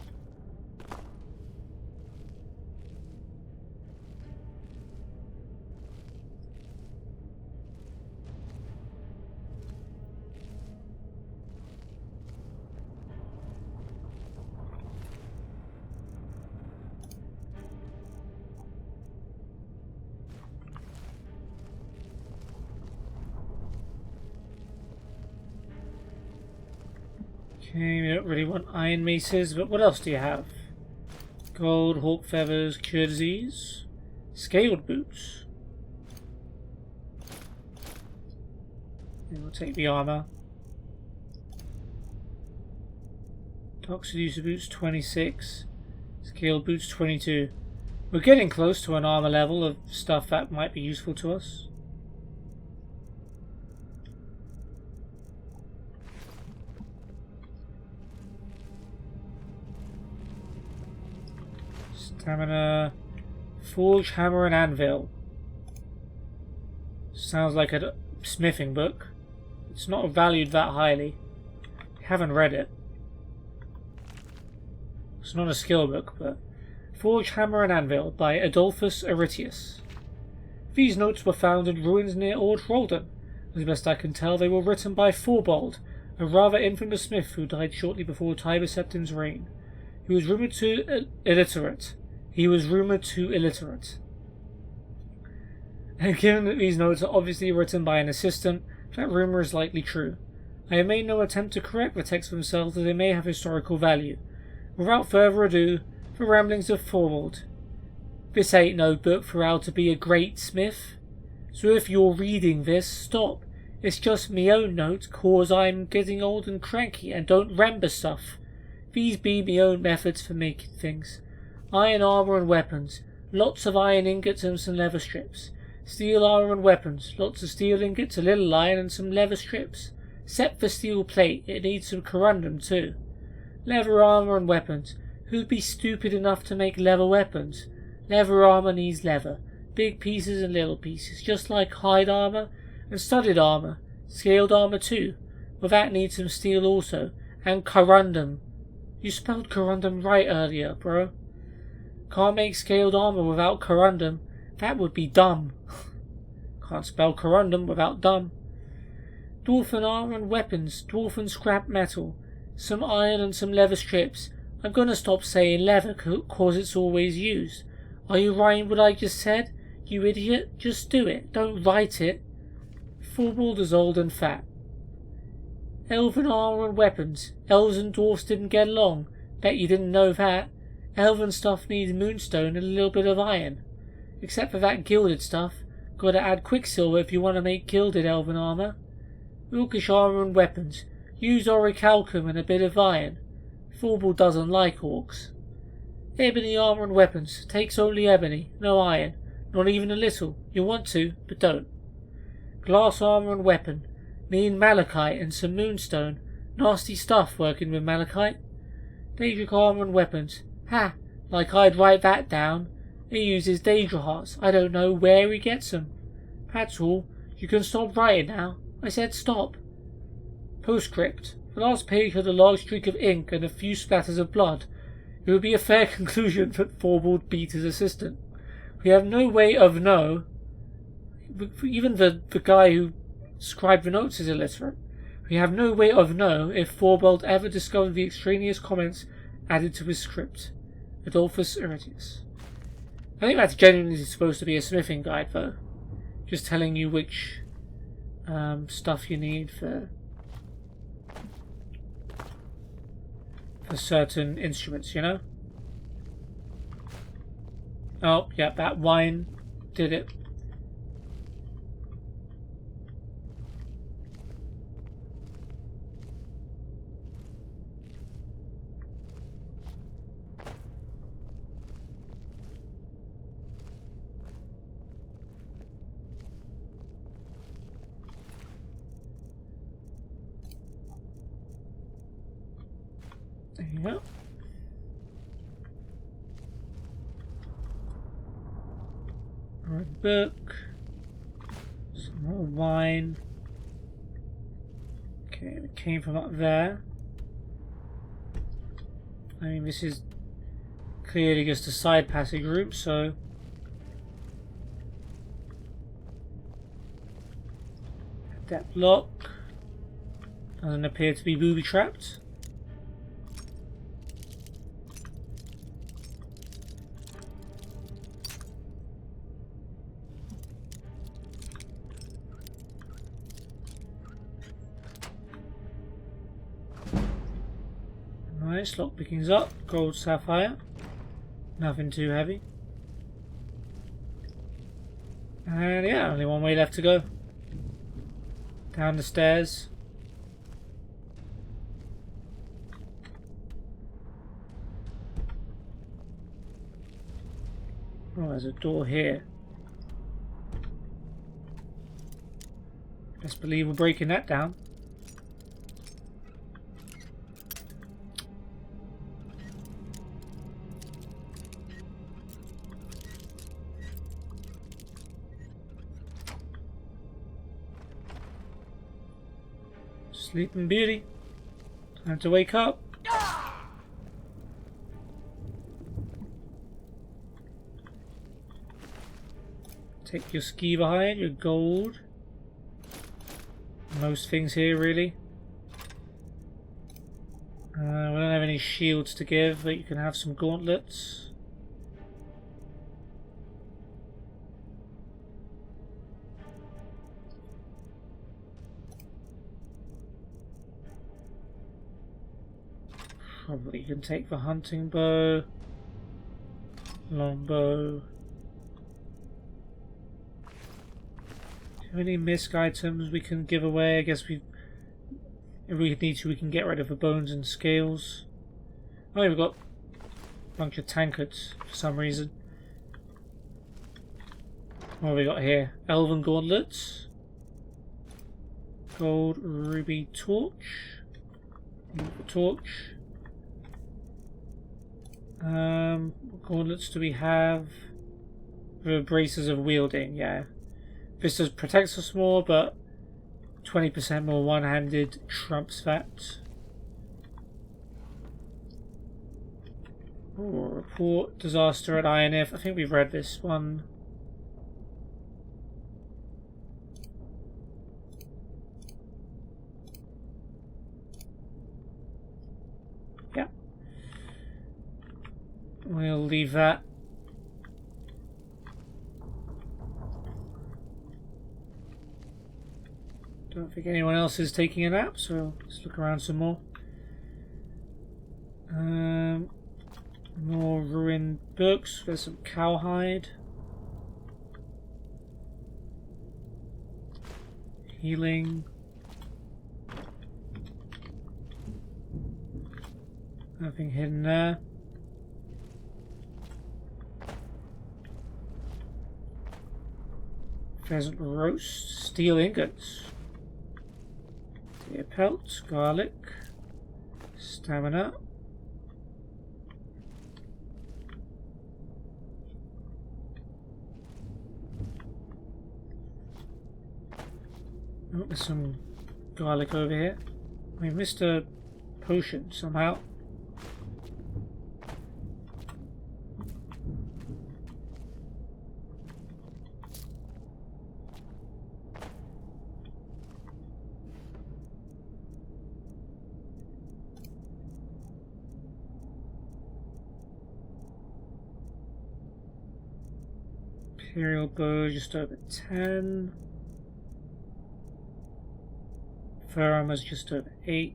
Okay, we don't really want iron maces, but what else do you have? Gold, hawk feathers, cure disease, scaled boots. And we'll take the armor. Dark Seducer boots 26. Scale boots 22. We're getting close to an armor level of stuff that might be useful to us. Stamina. Forge, hammer and anvil. Sounds like a smithing book. It's not valued that highly. Haven't read it. It's not a skill book, but... Forge, Hammer and Anvil by Adolphus Arretius. These notes were found in ruins near Ord Roldan. As best I can tell, they were written by Forbald, a rather infamous smith who died shortly before Tiber Septim's reign. He was rumoured to illiterate. And given that these notes are obviously written by an assistant, that rumour is likely true. I have made no attempt to correct the texts themselves, as they may have historical value. Without further ado, the ramblings of Forbald. This ain't no book for how to be a great smith. So if you're reading this, stop. It's just me own note, cause I'm getting old and cranky and don't remember stuff. These be me own methods for making things. Iron armour and weapons, lots of iron ingots and some leather strips. Steel armour and weapons, lots of steel ingots, a little iron and some leather strips. Set for steel plate, it needs some corundum too. Leather armour and weapons, who'd be stupid enough to make leather weapons? Leather armour needs leather, big pieces and little pieces, just like hide armour and studded armour, scaled armour too, but that needs some steel also, and corundum. You spelled corundum right earlier, bro. Can't make scaled armour without corundum, that would be dumb. Can't spell corundum without dumb. Dwarfen armour and weapons, dwarfen scrap metal, some iron and some leather strips. I'm gonna stop saying leather cause it's always used. Are you writing what I just said? You idiot, just do it, don't write it. Forbald is old and fat. Elven armour and weapons. Elves and dwarfs didn't get along. Bet you didn't know that. Elven stuff needs moonstone and a little bit of iron. Except for that gilded stuff. Gotta add quicksilver if you want to make gilded elven armour. Orcish armour and weapons. Use orichalcum and a bit of iron. Forbald doesn't like orcs. Ebony armour and weapons. Takes only ebony, no iron. Not even a little. You want to, but don't. Glass armour and weapon. Need malachite and some moonstone. Nasty stuff working with malachite. Daedric armour and weapons. Ha! Like I'd write that down. He uses Daedra hearts. I don't know where he gets them. That's all. You can stop writing now. I said stop. Postscript. The last page had a large streak of ink and a few splatters of blood. It would be a fair conclusion that Forbald beat his assistant. We have no way of know. Even the guy who scribed the notes is illiterate. We have no way of know if Forbald ever discovered the extraneous comments added to his script. Adolphus Arretius. I think that's genuinely supposed to be a smithing guide, though. Just telling you which stuff you need for certain instruments, you know? Oh, yeah, that wine did it. There you go. Red book. Some more wine. Okay, it came from up there. I mean, this is clearly just a side passage route, so... That lock doesn't appear to be booby-trapped. Nice, lockpicking's up, gold sapphire, nothing too heavy. And yeah, only one way left to go. Down the stairs. Oh, there's a door here. Best believe we're breaking that down. Sleeping Beauty. Time to wake up. Take your ski behind, your gold. Most things here, really. We don't have any shields to give, but you can have some gauntlets. Probably you can take the hunting bow, longbow. Do you have any misc items we can give away? I guess if we need to, we can get rid of the bones and scales. Oh, we've got a bunch of tankards for some reason. What have we got here? Elven gauntlets, gold ruby torch, torch. What gauntlets do we have? The braces of wielding, yeah. This does protects us more, but 20% more one-handed trumps that. Ooh, report disaster at INF. I think we've read this one. Yeah. We'll leave that. Don't think anyone else is taking a nap, so let's look around some more. More ruined books. There's some cowhide. Healing. Nothing hidden there. Pheasant roast. Steel ingots. Deer pelt. Garlic. Stamina. Oh, there's some garlic over here. We missed a potion somehow. Imperial bow just over 10. Fur armor's just over 8.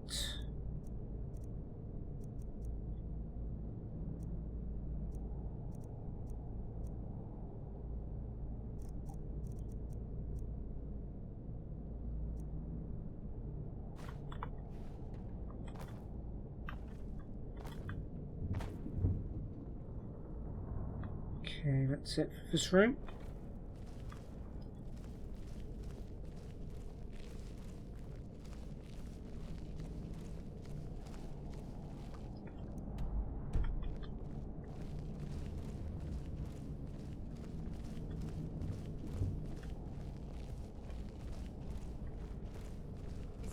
Okay, that's it for this room.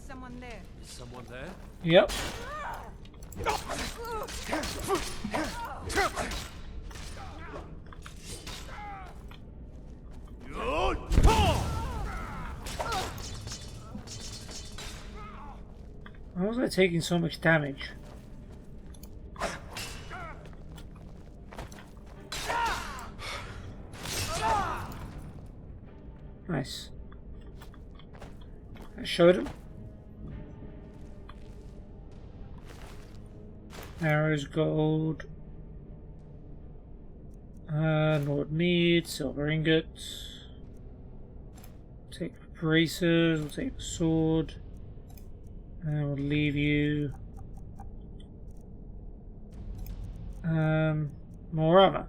Someone there. Is someone there? Yep. Why was I taking so much damage? Nice. That showed him. Arrows, gold. Nord mead, silver ingots. Take bracers, we'll take the sword, and we'll leave you more armor.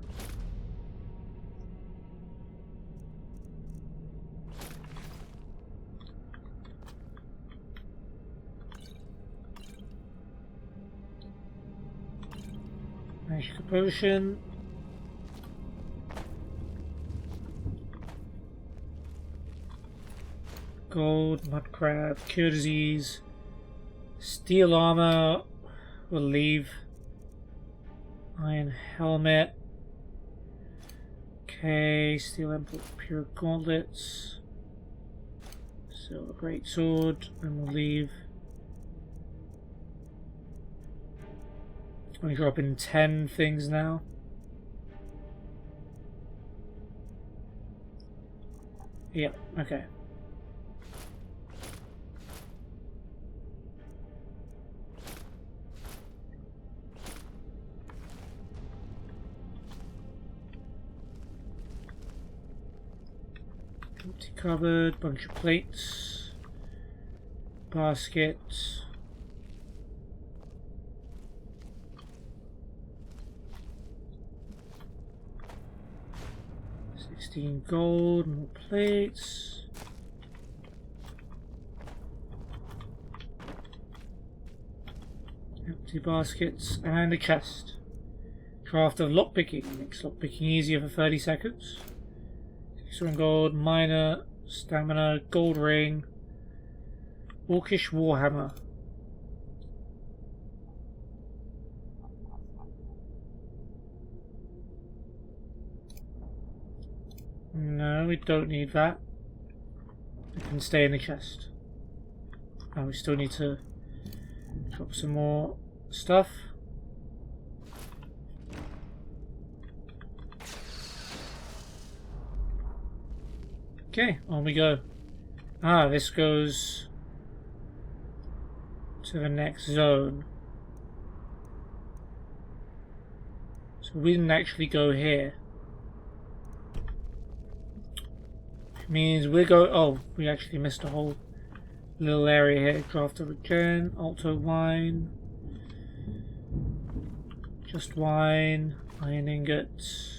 Magic potion. Gold, mud crab, cure disease, steel armor, we'll leave. Iron helmet. Okay, steel emblem, pure gauntlets. Silver great sword, and we'll leave. We drop in 10 things now. Yep, okay. Empty cupboard, bunch of plates, baskets. 16 gold, more plates. Empty baskets and a chest. Craft of lockpicking. Makes lockpicking easier for 30 seconds. 61 gold, minor, stamina, gold ring, orcish warhammer. No, we don't need that. It can stay in the chest. And we still need to drop some more stuff. Okay, on we go. Ah, this goes to the next zone. So we didn't actually go here. Which means we're going. Oh, we actually missed a whole little area here. Craft of regen, alto wine, just wine, iron ingots.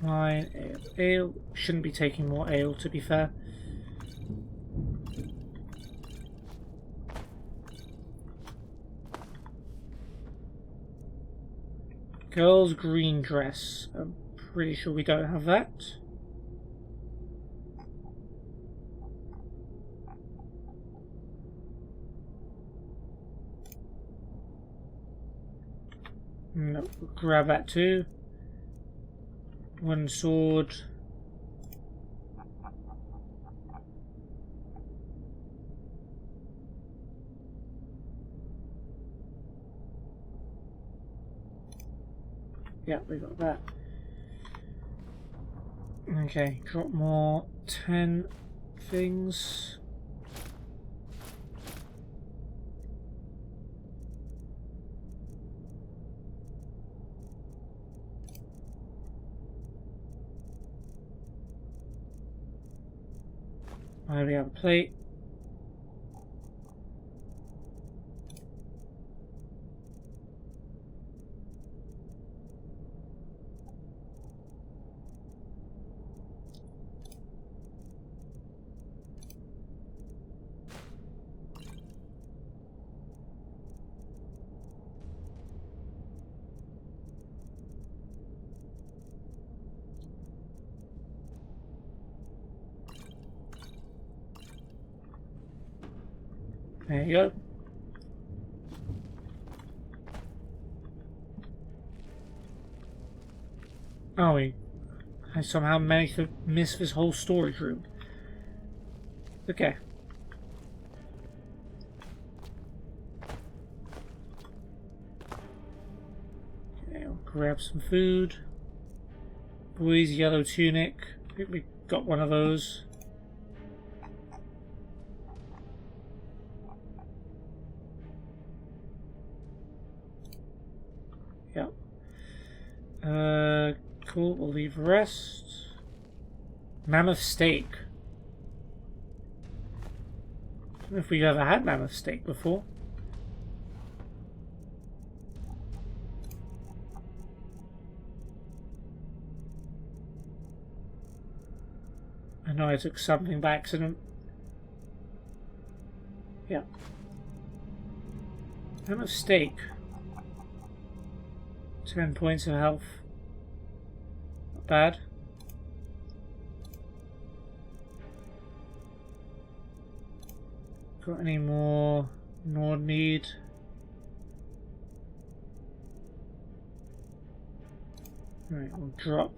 Wine, ale. Shouldn't be taking more ale, to be fair. Girl's green dress. I'm pretty sure we don't have that. No, we'll grab that too. One sword. Yeah, we got that. Okay, drop more 10 things. There we have a plate. There you go. Oh, I somehow managed to miss this whole storage room. Okay. Okay, I'll grab some food. Boys, yellow tunic. I think we got one of those. Yep. Cool, we'll leave the rest. Mammoth steak. I don't know if we've ever had mammoth steak before. I know I took something by accident. Yeah. Mammoth steak. 10 points of health. Not bad. Got any more Nord need? Right, we'll drop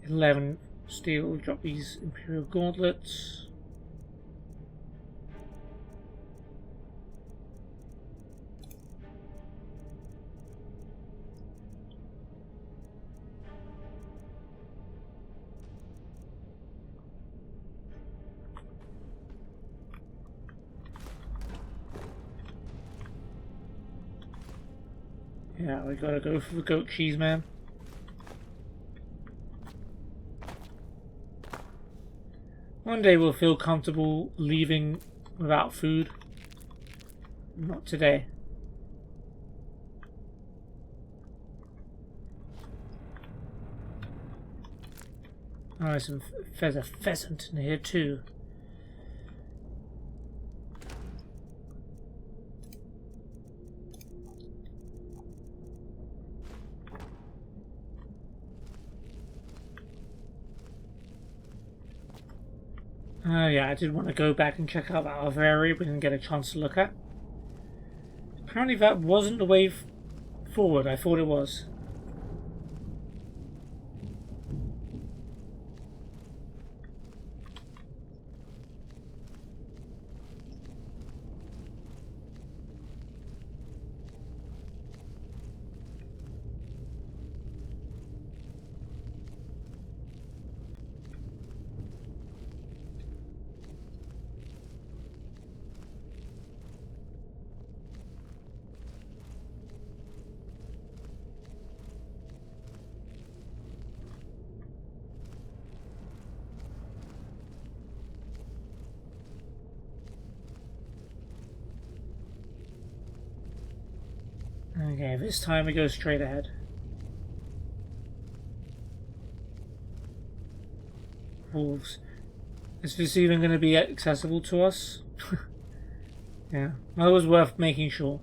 11 steel, we'll drop these Imperial gauntlets. Yeah, we gotta go for the goat cheese, man. One day we'll feel comfortable leaving without food. Not today. Oh, there's a pheasant in here too. Oh yeah, I did want to go back and check out that other area we didn't get a chance to look at. Apparently that wasn't the way forward, I thought it was. Okay, this time we go straight ahead. Wolves. Is this even going to be accessible to us? Yeah, that was worth making sure.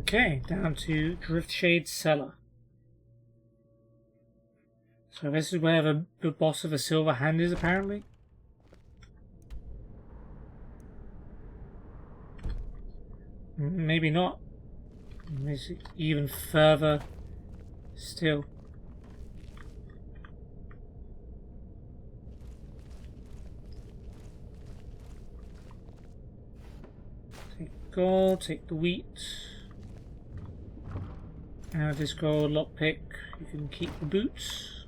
Okay, down to Driftshade Cellar. So this is where the boss of the Silver Hand is, apparently. Maybe not. Maybe even further still. Take gold, take the wheat. Now this gold lockpick, you can keep the boots.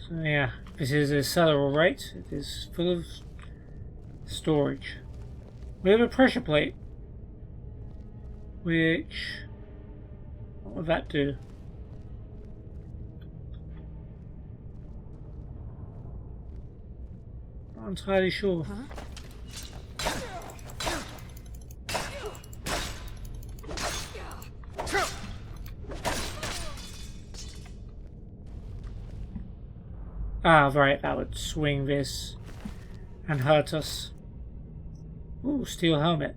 So yeah, this is a cellar, alright. It is full of storage. We have a pressure plate, which, what would that do? Not entirely sure. Huh? Ah, right, that would swing this and hurt us. Ooh, steel helmet.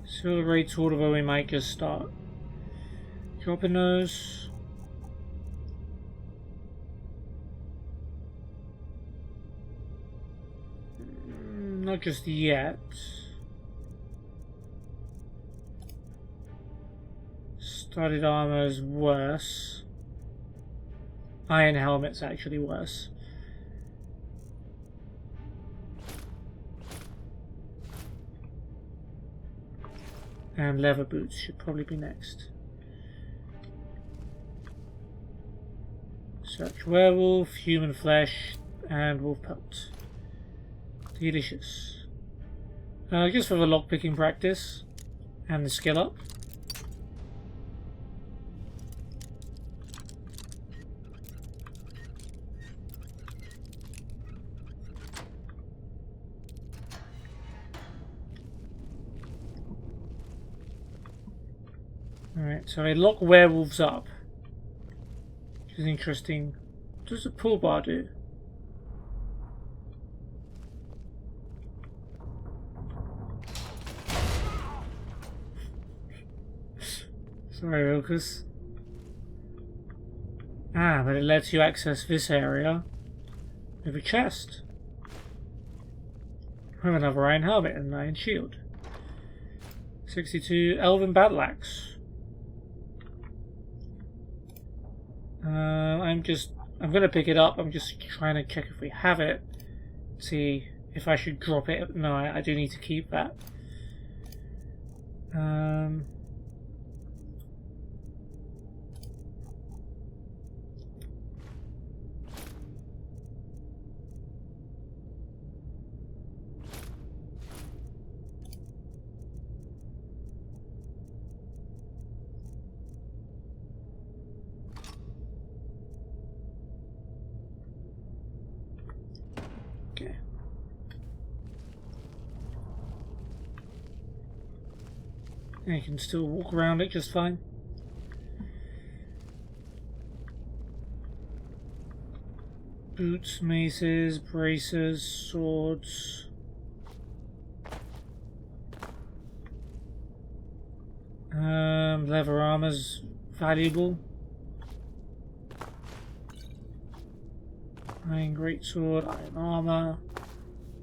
Silver great sword, although we might just start dropping those. Not just yet. Studded armor is worse. Iron helmet's actually worse. And leather boots should probably be next. Search werewolf, human flesh, and wolf pelt. Delicious. Just for the lockpicking practice and the skill up. Alright, so I lock werewolves up. Which is interesting. What does the pull bar do? Sorry, Lucas. Ah, but it lets you access this area with a chest. With another iron helmet and an iron shield. 62 Elven Battle Axe. I'm gonna pick it up. I'm just trying to check if we have it. See if I should drop it. No, I do need to keep that. Okay. And you can still walk around it just fine. Boots, maces, braces, swords. Leather armor's valuable. Iron greatsword, iron armor,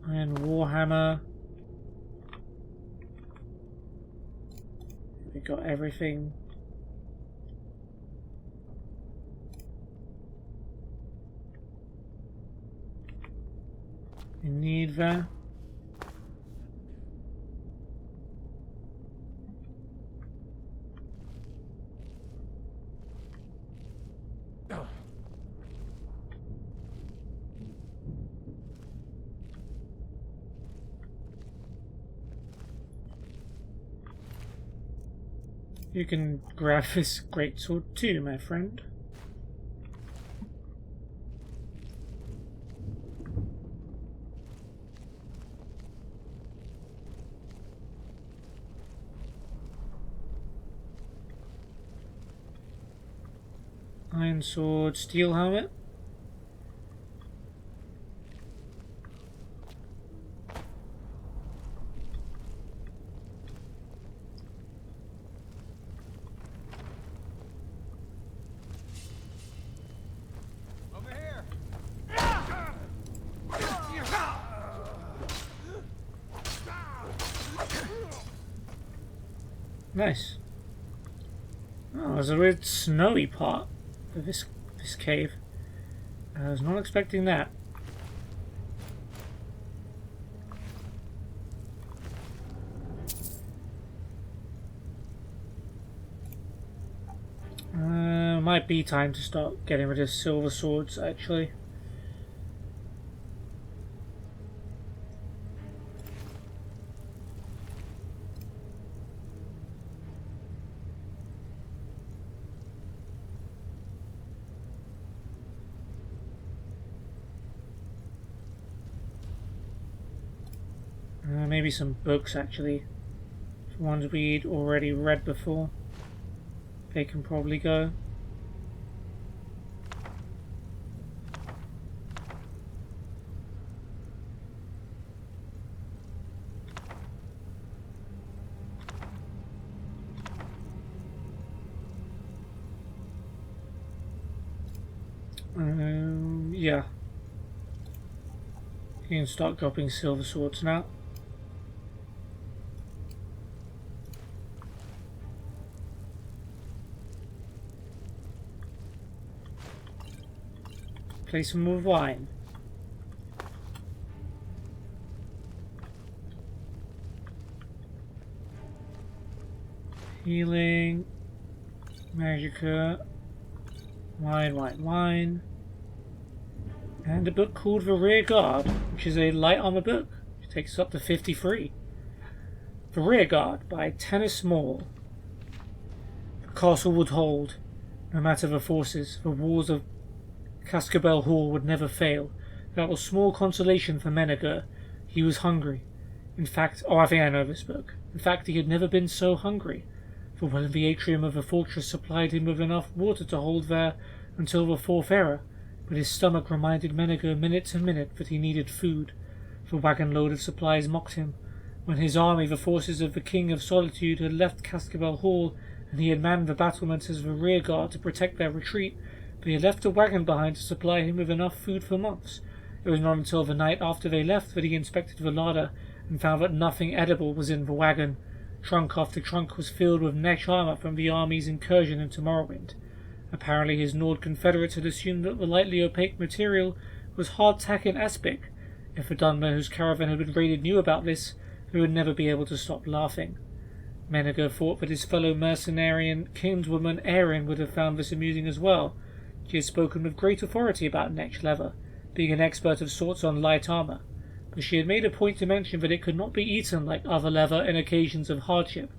iron warhammer. We got everything. We need that. You can grab this greatsword too, my friend. Iron sword, steel helmet. Nice. Oh, there's a weird snowy part of this cave. I was not expecting that. Might be time to start getting rid of silver swords, actually. Maybe some books, actually. Ones we'd already read before. They can probably go. Yeah. You can start dropping silver swords now. Play some more wine. Healing. Magica. Wine. And a book called The Rear Guard, which is a light armor book. It takes us up to 53. The Rear Guard by Tennis Mall. The castle would hold, no matter the forces. The walls of Cascabel Hall would never fail. That was small consolation for Menegur. He was hungry. In fact, I think I know this book. In fact, he had never been so hungry. The well in the atrium of the fortress supplied him with enough water to hold there until the fourth era, but his stomach reminded Menegur minute to minute that he needed food. The wagon-load of supplies mocked him. When his army, the forces of the King of Solitude, had left Cascabel Hall, and he had manned the battlements as the rear guard to protect their retreat, but he had left a wagon behind to supply him with enough food for months. It was not until the night after they left that he inspected the larder and found that nothing edible was in the wagon. Trunk after trunk was filled with neck armor from the army's incursion into Morrowind. Apparently his Nord confederates had assumed that the lightly opaque material was hardtack in aspic. If a Dunmer whose caravan had been raided knew about this, he would never be able to stop laughing. Menegur thought that his fellow mercenarian kinswoman Erin would have found this amusing as well. She had spoken with great authority about neck leather, being an expert of sorts on light armor, but she had made a point to mention that it could not be eaten like other leather in occasions of hardship.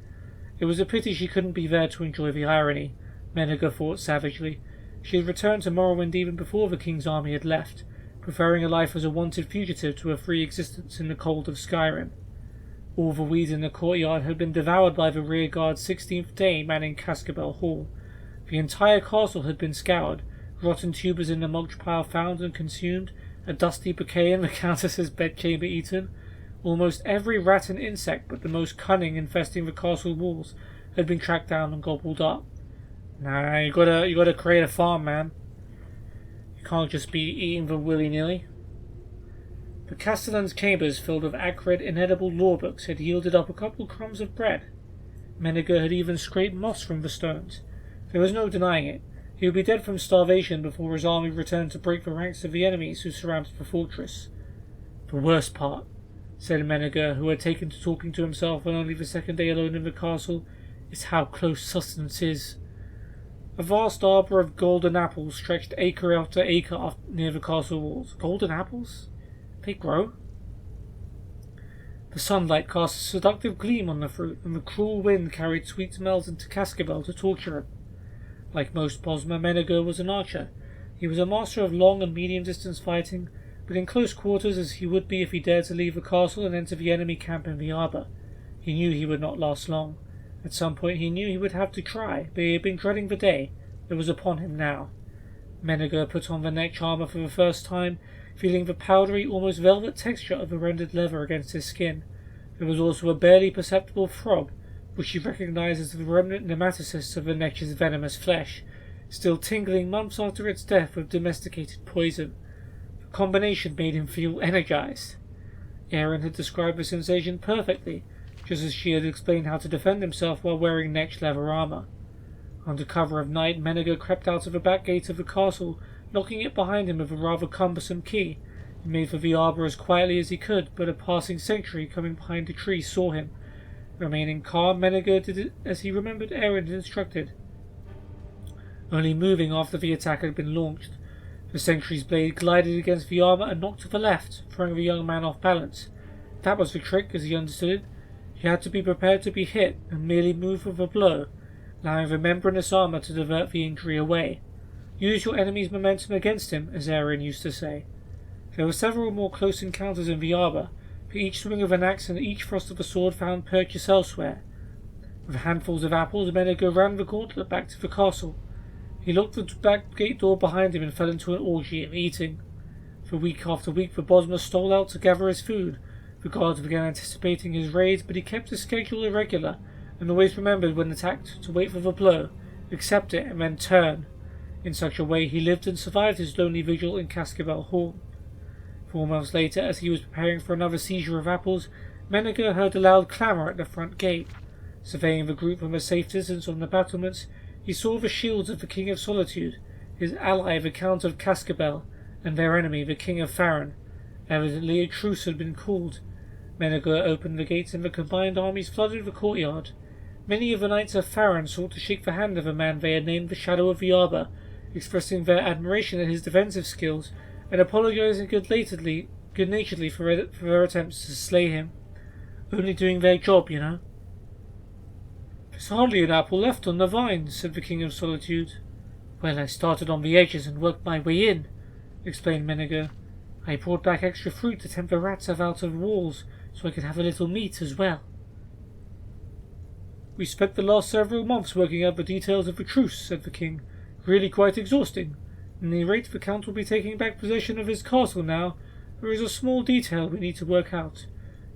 It was a pity she couldn't be there to enjoy the irony, Menegur thought savagely. She had returned to Morrowind even before the king's army had left, preferring a life as a wanted fugitive to a free existence in the cold of Skyrim. All the weeds in the courtyard had been devoured by the rearguard's 16th day manning Cascabel Hall. The entire castle had been scoured, rotten tubers in the mulch pile found and consumed, a dusty bouquet in the countess's bedchamber eaten. Almost every rat and insect but the most cunning infesting the castle walls had been tracked down and gobbled up. Nah, you gotta create a farm, man. You can't just be eating them willy-nilly. The Castellan's chambers filled with acrid, inedible law books had yielded up a couple crumbs of bread. Menegur had even scraped moss from the stones. There was no denying it. He would be dead from starvation before his army returned to break the ranks of the enemies who surrounded the fortress. The worst part, said Menegur, who had taken to talking to himself on only the second day alone in the castle, is how close sustenance is. A vast arbour of golden apples stretched acre after acre near the castle walls. Golden apples? They grow? The sunlight cast a seductive gleam on the fruit, and the cruel wind carried sweet smells into Cascabel to torture him. Like most Bosmer, Menegur was an archer. He was a master of long and medium-distance fighting, but in close quarters as he would be if he dared to leave the castle and enter the enemy camp in the arbour. He knew he would not last long. At some point he knew he would have to try, but he had been dreading the day. It was upon him now. Menegur put on the neck armour for the first time, feeling the powdery, almost velvet texture of the rendered leather against his skin. There was also a barely perceptible throb, which he recognized as the remnant nematocysts of the neck's venomous flesh, still tingling months after its death with domesticated poison. The combination made him feel energized. Erin had described the sensation perfectly, just as she had explained how to defend himself while wearing neck leather armour. Under cover of night, Menegur crept out of the back gate of the castle, locking it behind him with a rather cumbersome key. He made for the arbour as quietly as he could, but a passing sentry coming behind a tree saw him. Remaining calm, Menegur did it as he remembered Erin had instructed, only moving after the attack had been launched. The sentry's blade glided against the armour and knocked to the left, throwing the young man off balance. That was the trick, as he understood it. He had to be prepared to be hit, and merely move with a blow, allowing the membranous armour to divert the injury away. Use your enemy's momentum against him, as Erin used to say. There were several more close encounters in the arbour, but each swing of an axe and each thrust of a sword found purchase elsewhere. With handfuls of apples, Menego ran the gauntlet back to the castle. He locked the back gate door behind him and fell into an orgy of eating. For week after week, the Bosmer stole out to gather his food. The guards began anticipating his raids, but he kept his schedule irregular and always remembered when attacked to wait for the blow, accept it, and then turn. In such a way, he lived and survived his lonely vigil in Cascabel Hall. 4 months later, as he was preparing for another seizure of apples, Menego heard a loud clamour at the front gate. Surveying the group from a safe distance on the battlements, he saw the shields of the King of Solitude, his ally the Count of Cascabel, and their enemy the King of Farron. Evidently a truce had been called. Menego opened the gates and the combined armies flooded the courtyard. Many of the knights of Farron sought to shake the hand of a man they had named the Shadow of the Arbor, expressing their admiration at his defensive skills and apologizing good-naturedly for their attempts to slay him. Only doing their job, you know. There's hardly an apple left on the vines, said the King of Solitude. Well, I started on the edges and worked my way in, explained Menego. I brought back extra fruit to tempt the rats out of the walls, so I could have a little meat as well. We spent the last several months working out the details of the truce, said the king. Really quite exhausting. At any rate, the Count will be taking back possession of his castle now. There is a small detail we need to work out.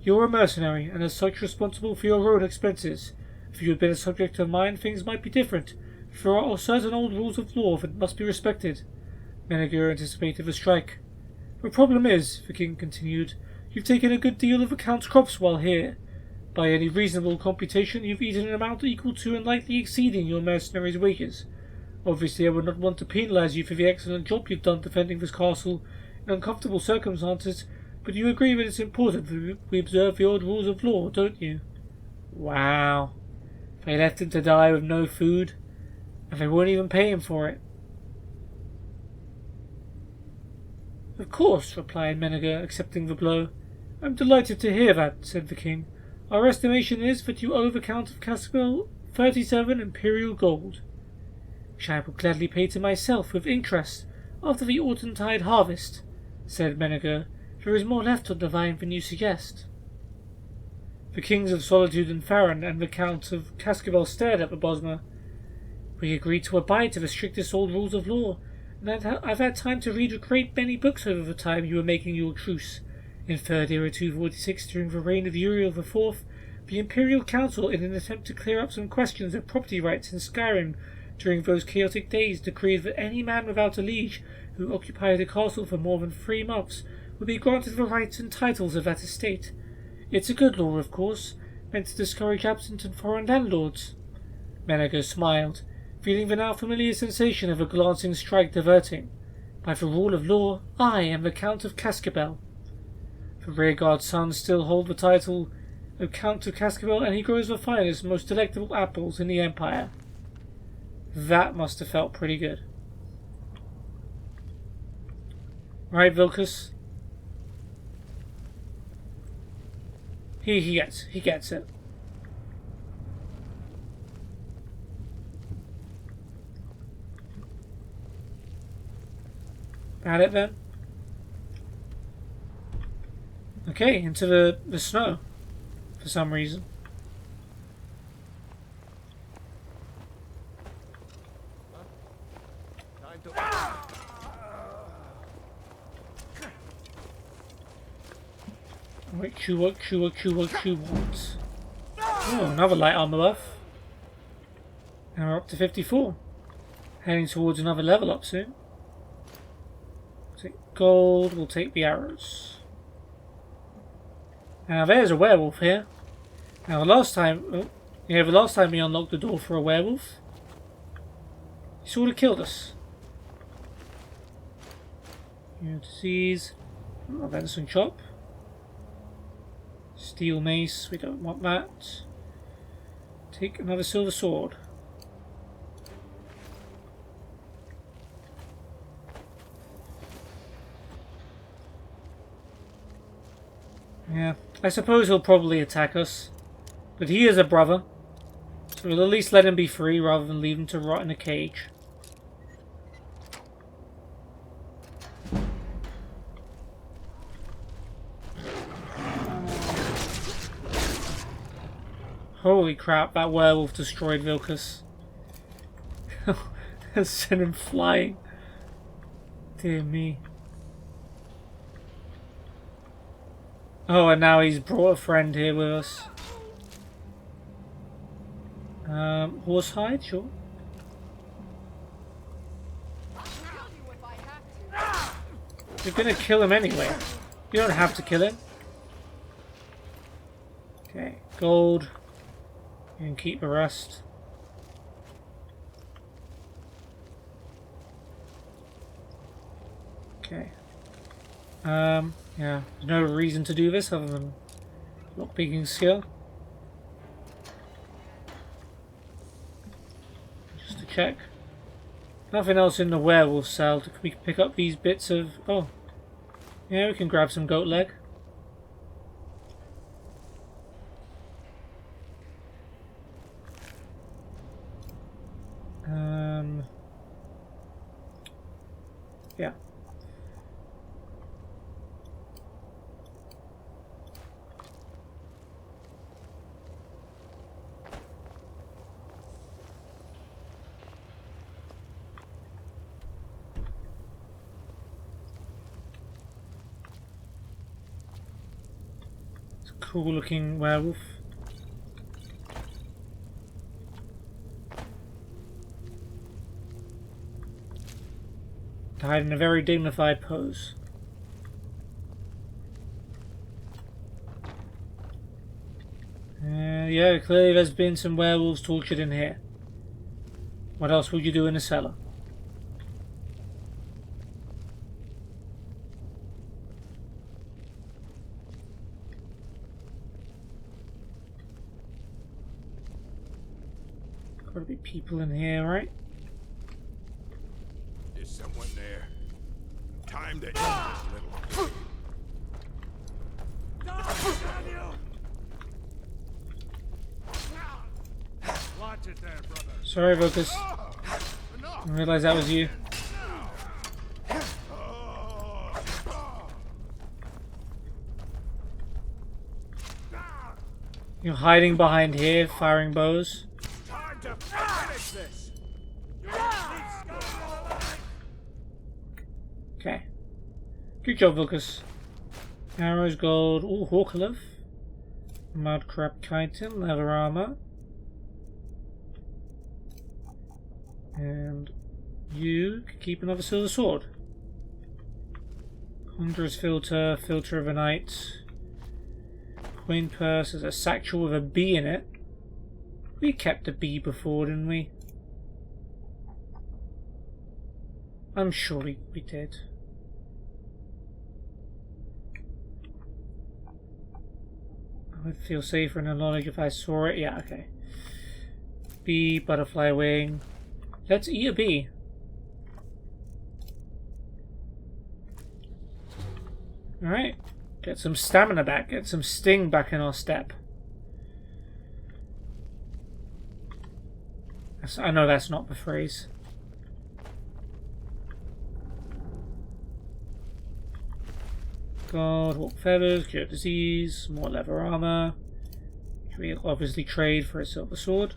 You're a mercenary, and as such responsible for your own expenses. If you had been a subject of mine, things might be different. There are certain old rules of law that must be respected. Menego anticipated the strike. The problem is, the king continued, you've taken a good deal of the Count's crops while here. By any reasonable computation, you've eaten an amount equal to and likely exceeding your mercenary's wages. Obviously, I would not want to penalize you for the excellent job you've done defending this castle in uncomfortable circumstances, but you agree that it's important that we observe the old rules of law, don't you? Wow. They left him to die with no food, and they won't even pay him for it. Of course, replied Menego, accepting the blow. I'm delighted to hear that, said the king. Our estimation is that you owe the Count of Cascabel 37 imperial gold, which I will gladly pay to myself with interest after the autumntide harvest, said Menego. There is more left on the vine than you suggest. The Kings of Solitude and Farron and the Count of Cascabel stared at the Bosmer. We agreed to abide to the strictest old rules of law, and I've had time to read a great many books over the time you were making your truce. In 3rd Era 246, during the reign of Uriel IV, the Imperial Council, in an attempt to clear up some questions of property rights in Skyrim during those chaotic days, decreed that any man without a liege who occupied a castle for more than 3 months would be granted the rights and titles of that estate. It's a good law, of course, meant to discourage absent and foreign landlords. Menego smiled, feeling the now familiar sensation of a glancing strike diverting. By the rule of law, I am the Count of Cascabel. The rearguard's sons still hold the title of Count of Cascabel, and he grows the finest, most delectable apples in the Empire. That must have felt pretty good. Right, Vilcus? He gets it. Got it then? Okay, into the snow for some reason. Time to What you want? Oh, another light armor buff. And we're up to 54. Heading towards another level up soon. Take gold, we'll take the arrows. Now there's a werewolf here. Now the last time we unlocked the door for a werewolf, he sort of killed us. Disease, venison chop. Steel mace, we don't want that. Take another silver sword. Yeah, I suppose he'll probably attack us. But he is a brother, so we'll at least let him be free rather than leave him to rot in a cage. Holy crap, that werewolf destroyed Vilcus. Sent him flying. Dear me. Oh, and now he's brought a friend here with us. Horsehide, sure. You're gonna kill him anyway. You don't have to kill him. Okay, gold. You can keep the rest. Okay. Yeah, there's no reason to do this other than lockpicking skill. Just to check. Nothing else in the werewolf cell. Can we pick up these bits of... Oh. Yeah, we can grab some goat leg. Yeah. It's a cool looking werewolf. Died in a very dignified pose. Yeah, clearly there's been some werewolves tortured in here. What else would you do in a cellar? Gotta be people in here, right? Is someone there? Time to end this little game. Watch it there, brother. Sorry, Vocus. I didn't realize that was you. You're hiding behind here, firing bows. Time to finish this. Okay. Good job, Vocus. Arrows, gold. Ooh, Hawkliff. Mudcrab chitin, leather armor. And you can keep another silver sword. Conjurer's filter, filter of a night. Coin purse, there's a satchel with a bee in it. We kept a bee before, didn't we? I'm sure we did. I would feel safer in the knowledge if I saw it. Yeah, okay. Bee, butterfly wing. Let's eat a bee. Alright. Get some stamina back. Get some sting back in our step. I know that's not the phrase. Gold, hawk feathers, cure disease, more leather armor. We'll obviously trade for a silver sword.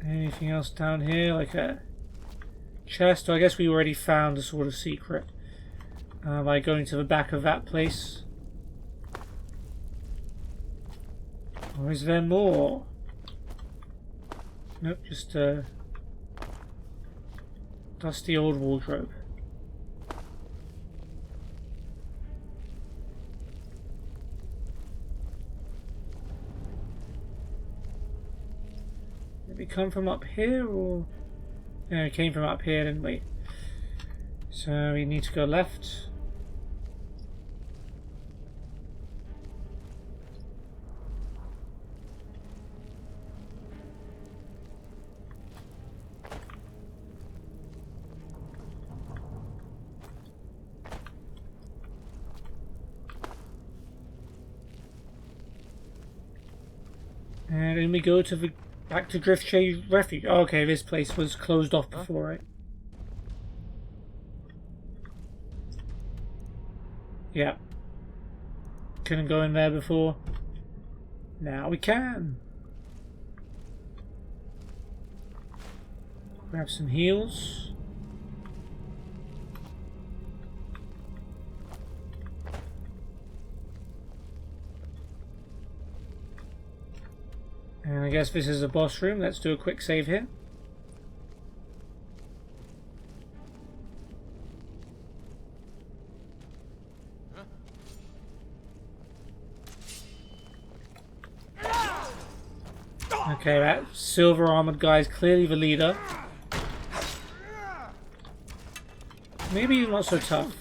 Anything else down here, like a chest? I guess we already found a sort of secret by going to the back of that place. Or is there more? Nope, just a dusty old wardrobe. Did we come from up here, or... No, we came from up here, didn't we? So we need to go left. And then we go to the Back to Driftshade Refuge. Oh, okay, this place was closed off before, right? Yeah. Couldn't go in there before. Now we can. Grab some heals. And I guess this is the boss room. Let's do a quick save here. Okay, that silver armored guy is clearly the leader. Maybe he's not so tough.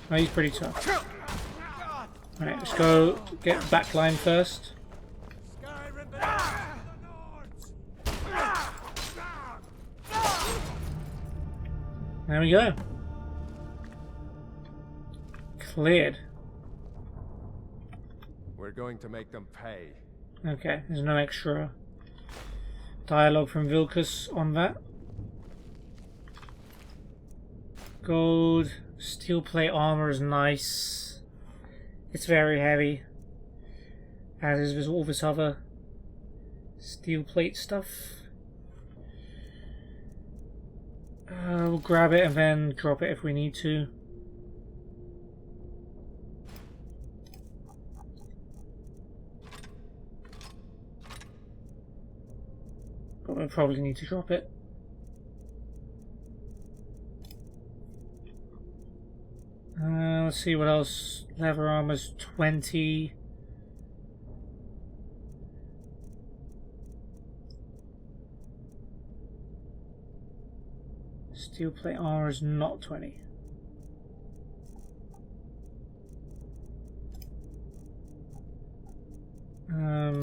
No, he's pretty tough. Alright, let's go get backline first. There we go. Cleared. We're going to make them pay. Okay, there's no extra dialogue from Vilkas on that. Gold, steel plate armor is nice. It's very heavy. As is all this other steel plate stuff. We'll grab it and then drop it if we need to. But we'll probably need to drop it. Let's see what else. Leather armor's 20. Steel plate armor is not 20.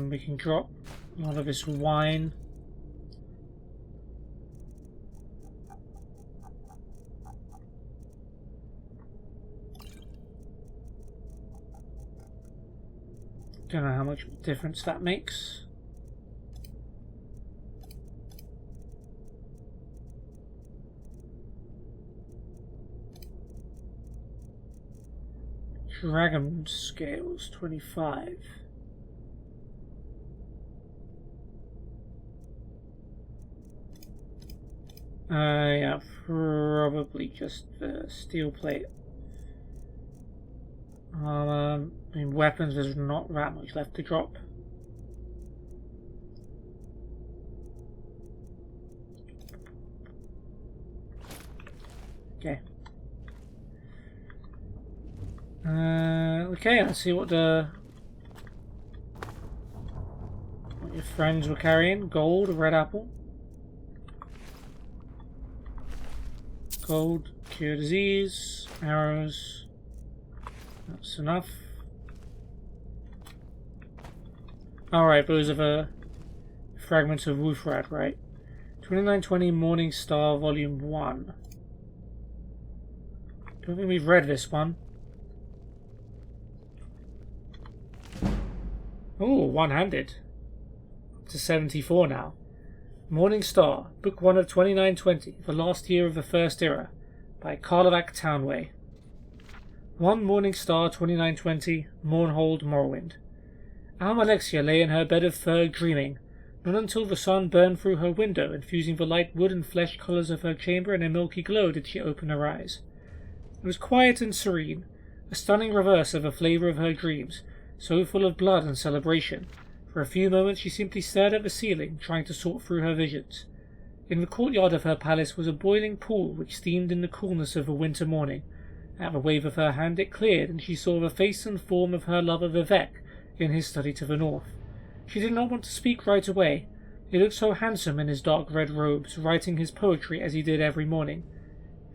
We can drop a lot of this wine. Don't know how much difference that makes. Dragon scales 25. Yeah, probably just the steel plate. I mean, weapons, there's not that much left to drop. Okay. Okay, let's see what your friends were carrying. Gold, a red apple. Gold, cure disease, arrows. That's enough. Alright, those are the fragments of Wolfrad, right? 2920 Morning Star Volume 1. Don't think we've read this one. Oh, one-handed. Up to 74 now. Morning Star, Book 1 of 2920, The Last Year of the First Era, by Kodlak Townway. 1 Morning Star 2920, Mournhold, Morrowind. Almalexia lay in her bed of fur dreaming, not until the sun burned through her window, infusing the light wood and flesh colours of her chamber in a milky glow did she open her eyes. It was quiet and serene, a stunning reverse of the flavour of her dreams, so full of blood and celebration. For a few moments she simply stared at the ceiling, trying to sort through her visions. In the courtyard of her palace was a boiling pool which steamed in the coolness of a winter morning. At the wave of her hand it cleared, and she saw the face and form of her lover Vivek in his study to the north. She did not want to speak right away. He looked so handsome in his dark red robes, writing his poetry as he did every morning.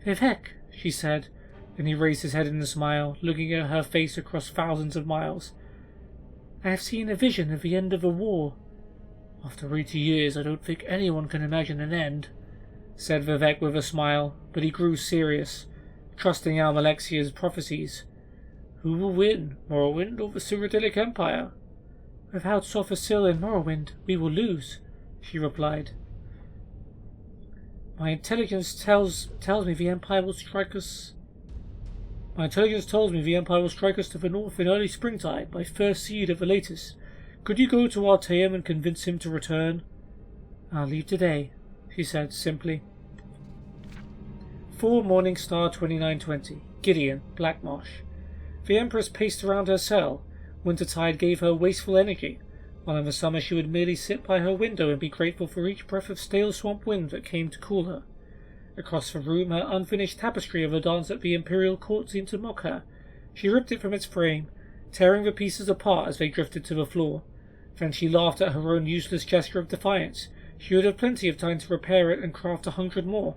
"Vivek," she said. Then he raised his head in a smile, looking at her face across thousands of miles. "I have seen a vision of the end of a war. After 80 years, I don't think anyone can imagine an end," said Vivek with a smile, but he grew serious, trusting Almalexia's prophecies. "Who will win, Morrowind or the Cyrodiilic Empire? Without Sophisil in Morrowind, we will lose," she replied. My intelligence tells me the Empire will strike us. My intelligence tells me the Empire will strike us to the north in early springtime, by first seed at the latest. Could you go to Artaeum and convince him to return? I'll leave today, she said simply. 4 Morning Star 2920. Gideon, Blackmarsh. The Empress paced around her cell. Wintertide gave her wasteful energy, while in the summer she would merely sit by her window and be grateful for each breath of stale swamp wind that came to cool her. Across the room, her unfinished tapestry of a dance at the Imperial Court seemed to mock her. She ripped it from its frame, tearing the pieces apart as they drifted to the floor. Then she laughed at her own useless gesture of defiance. She would have plenty of time to repair it and craft 100 more.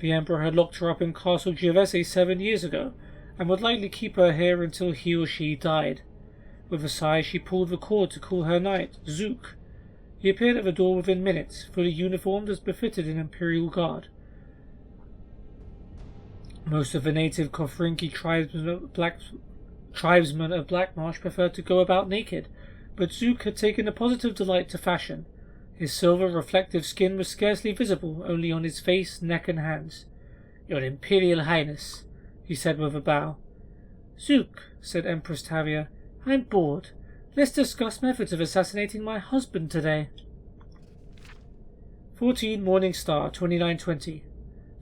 The Emperor had locked her up in Castle Giovese 7 years ago, and would likely keep her here until he or she died. With a sigh, she pulled the cord to call her knight, Zook. He appeared at the door within minutes, fully uniformed as befitted an Imperial Guard. Most of the native Kofrinki tribesmen of Blackmarsh preferred to go about naked, but Zook had taken a positive delight to fashion. His silver, reflective skin was scarcely visible, only on his face, neck, and hands. Your Imperial Highness, he said with a bow. Zook, said Empress Tavia, I'm bored. Let's discuss methods of assassinating my husband today. 14 Morning Star 2920.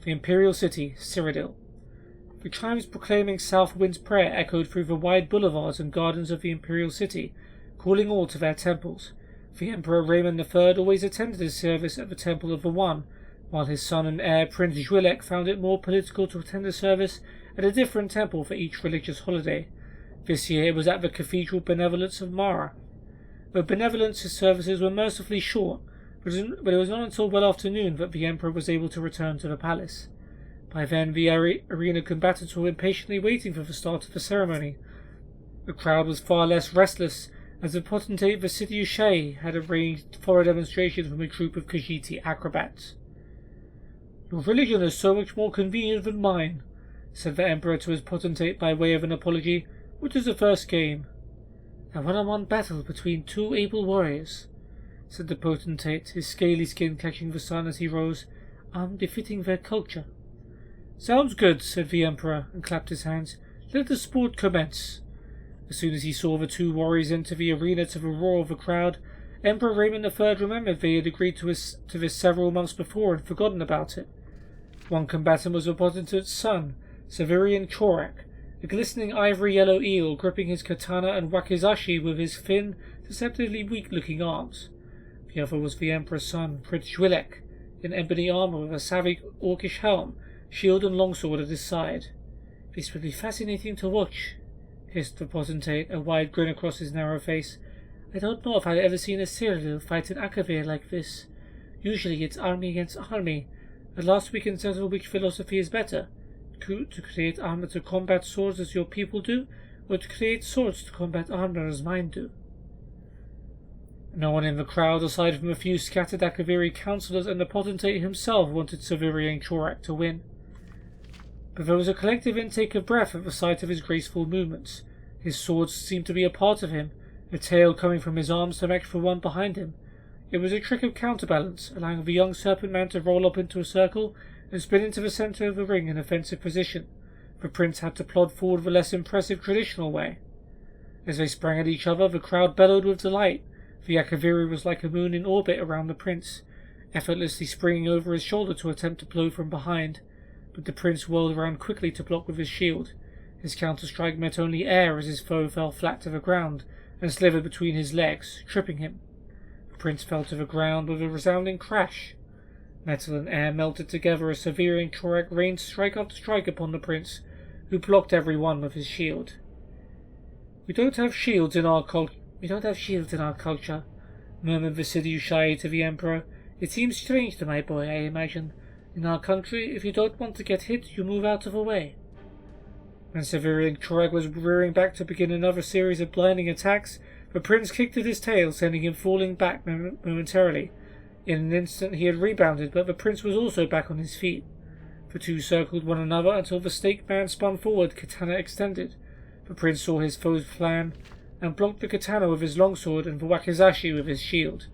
The Imperial City, Cyrodiil. The chimes proclaiming Southwind's prayer echoed through the wide boulevards and gardens of the Imperial City, calling all to their temples. The Emperor Raymond III always attended his service at the Temple of the One, while his son and heir Prince Juilek found it more political to attend a service at a different temple for each religious holiday. This year it was at the Cathedral Benevolence of Mara. The Benevolence's services were mercifully short, but it was not until well after noon that the Emperor was able to return to the palace. By then the arena combatants were impatiently waiting for the start of the ceremony. The crowd was far less restless, as the potentate Vasidiushae had arranged for a demonstration from a troupe of Khajiiti acrobats. Your religion is so much more convenient than mine, said the Emperor to his potentate by way of an apology. What is the first game? A one-on-one battle between 2 able warriors, said the potentate, his scaly skin catching the sun as he rose, befitting their culture. Sounds good, said the Emperor, and clapped his hands. Let the sport commence. As soon as he saw the 2 warriors enter the arena to the roar of the crowd, Emperor Raymond III remembered they had agreed to this several months before and forgotten about it. One combatant was the potentate's son, Severian Chorak, a glistening ivory-yellow eel gripping his katana and wakizashi with his thin, deceptively weak-looking arms. The other was the Emperor's son, Prince Juilek, in ebony armour with a savage orcish helm, shield and longsword at his side. This would be fascinating to watch, hissed the potentate, a wide grin across his narrow face. I don't know if I've ever seen a Cyrodiil fight an Akavir like this. Usually it's army against army. At last we can settle which philosophy is better. To create armor to combat swords as your people do, or to create swords to combat armor as mine do. No one in the crowd, aside from a few scattered Akaviri councillors and the potentate himself, wanted Severian Chorak to win. But there was a collective intake of breath at the sight of his graceful movements. His swords seemed to be a part of him, a tail coming from his arms to match the one behind him. It was a trick of counterbalance, allowing the young serpent man to roll up into a circle and spin into the centre of the ring in offensive position. The prince had to plod forward the less impressive traditional way. As they sprang at each other, the crowd bellowed with delight. The Akaviri was like a moon in orbit around the prince, effortlessly springing over his shoulder to attempt to blow from behind. But the prince whirled around quickly to block with his shield. His counter-strike met only air as his foe fell flat to the ground and slithered between his legs, tripping him. The prince fell to the ground with a resounding crash. Metal and air melted together as Severian Chorak rained strike after strike upon the prince, who blocked every one with his shield. We don't have shields in our culture, murmured Vasidiushae to the Emperor. It seems strange to my boy, I imagine. In our country, if you don't want to get hit, you move out of the way. When Severian Chorak was rearing back to begin another series of blinding attacks, the prince kicked at his tail, sending him falling back momentarily. In an instant he had rebounded, but the prince was also back on his feet. The two circled one another until the stake man spun forward, katana extended. The prince saw his foe's plan and blocked the katana with his longsword and the wakizashi with his shield.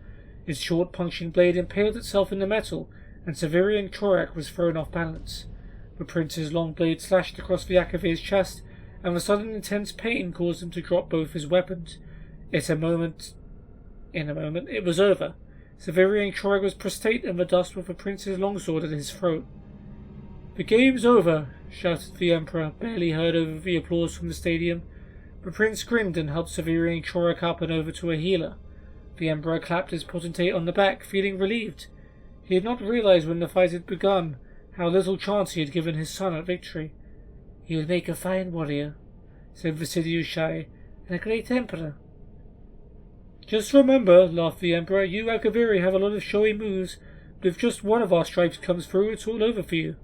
His short punching blade impaled itself in the metal, and Severian Chorak was thrown off balance. The prince's long blade slashed across the Akavir's chest, and the sudden intense pain caused him to drop both his weapons. In a moment, it was over. Severian Chorak was prostrate in the dust with the prince's longsword at his throat. "The game's over," shouted the Emperor, barely heard over the applause from the stadium. The prince grinned and helped Severian Chorak up and over to a healer. The Emperor clapped his potentate on the back, feeling relieved. He had not realized when the fight had begun how little chance he had given his son at victory. "He will make a fine warrior," said Vasidius Shai, "and a great emperor." "Just remember," laughed the Emperor, "you Akaviri have a lot of showy moves, but if just one of our stripes comes through, it's all over for you."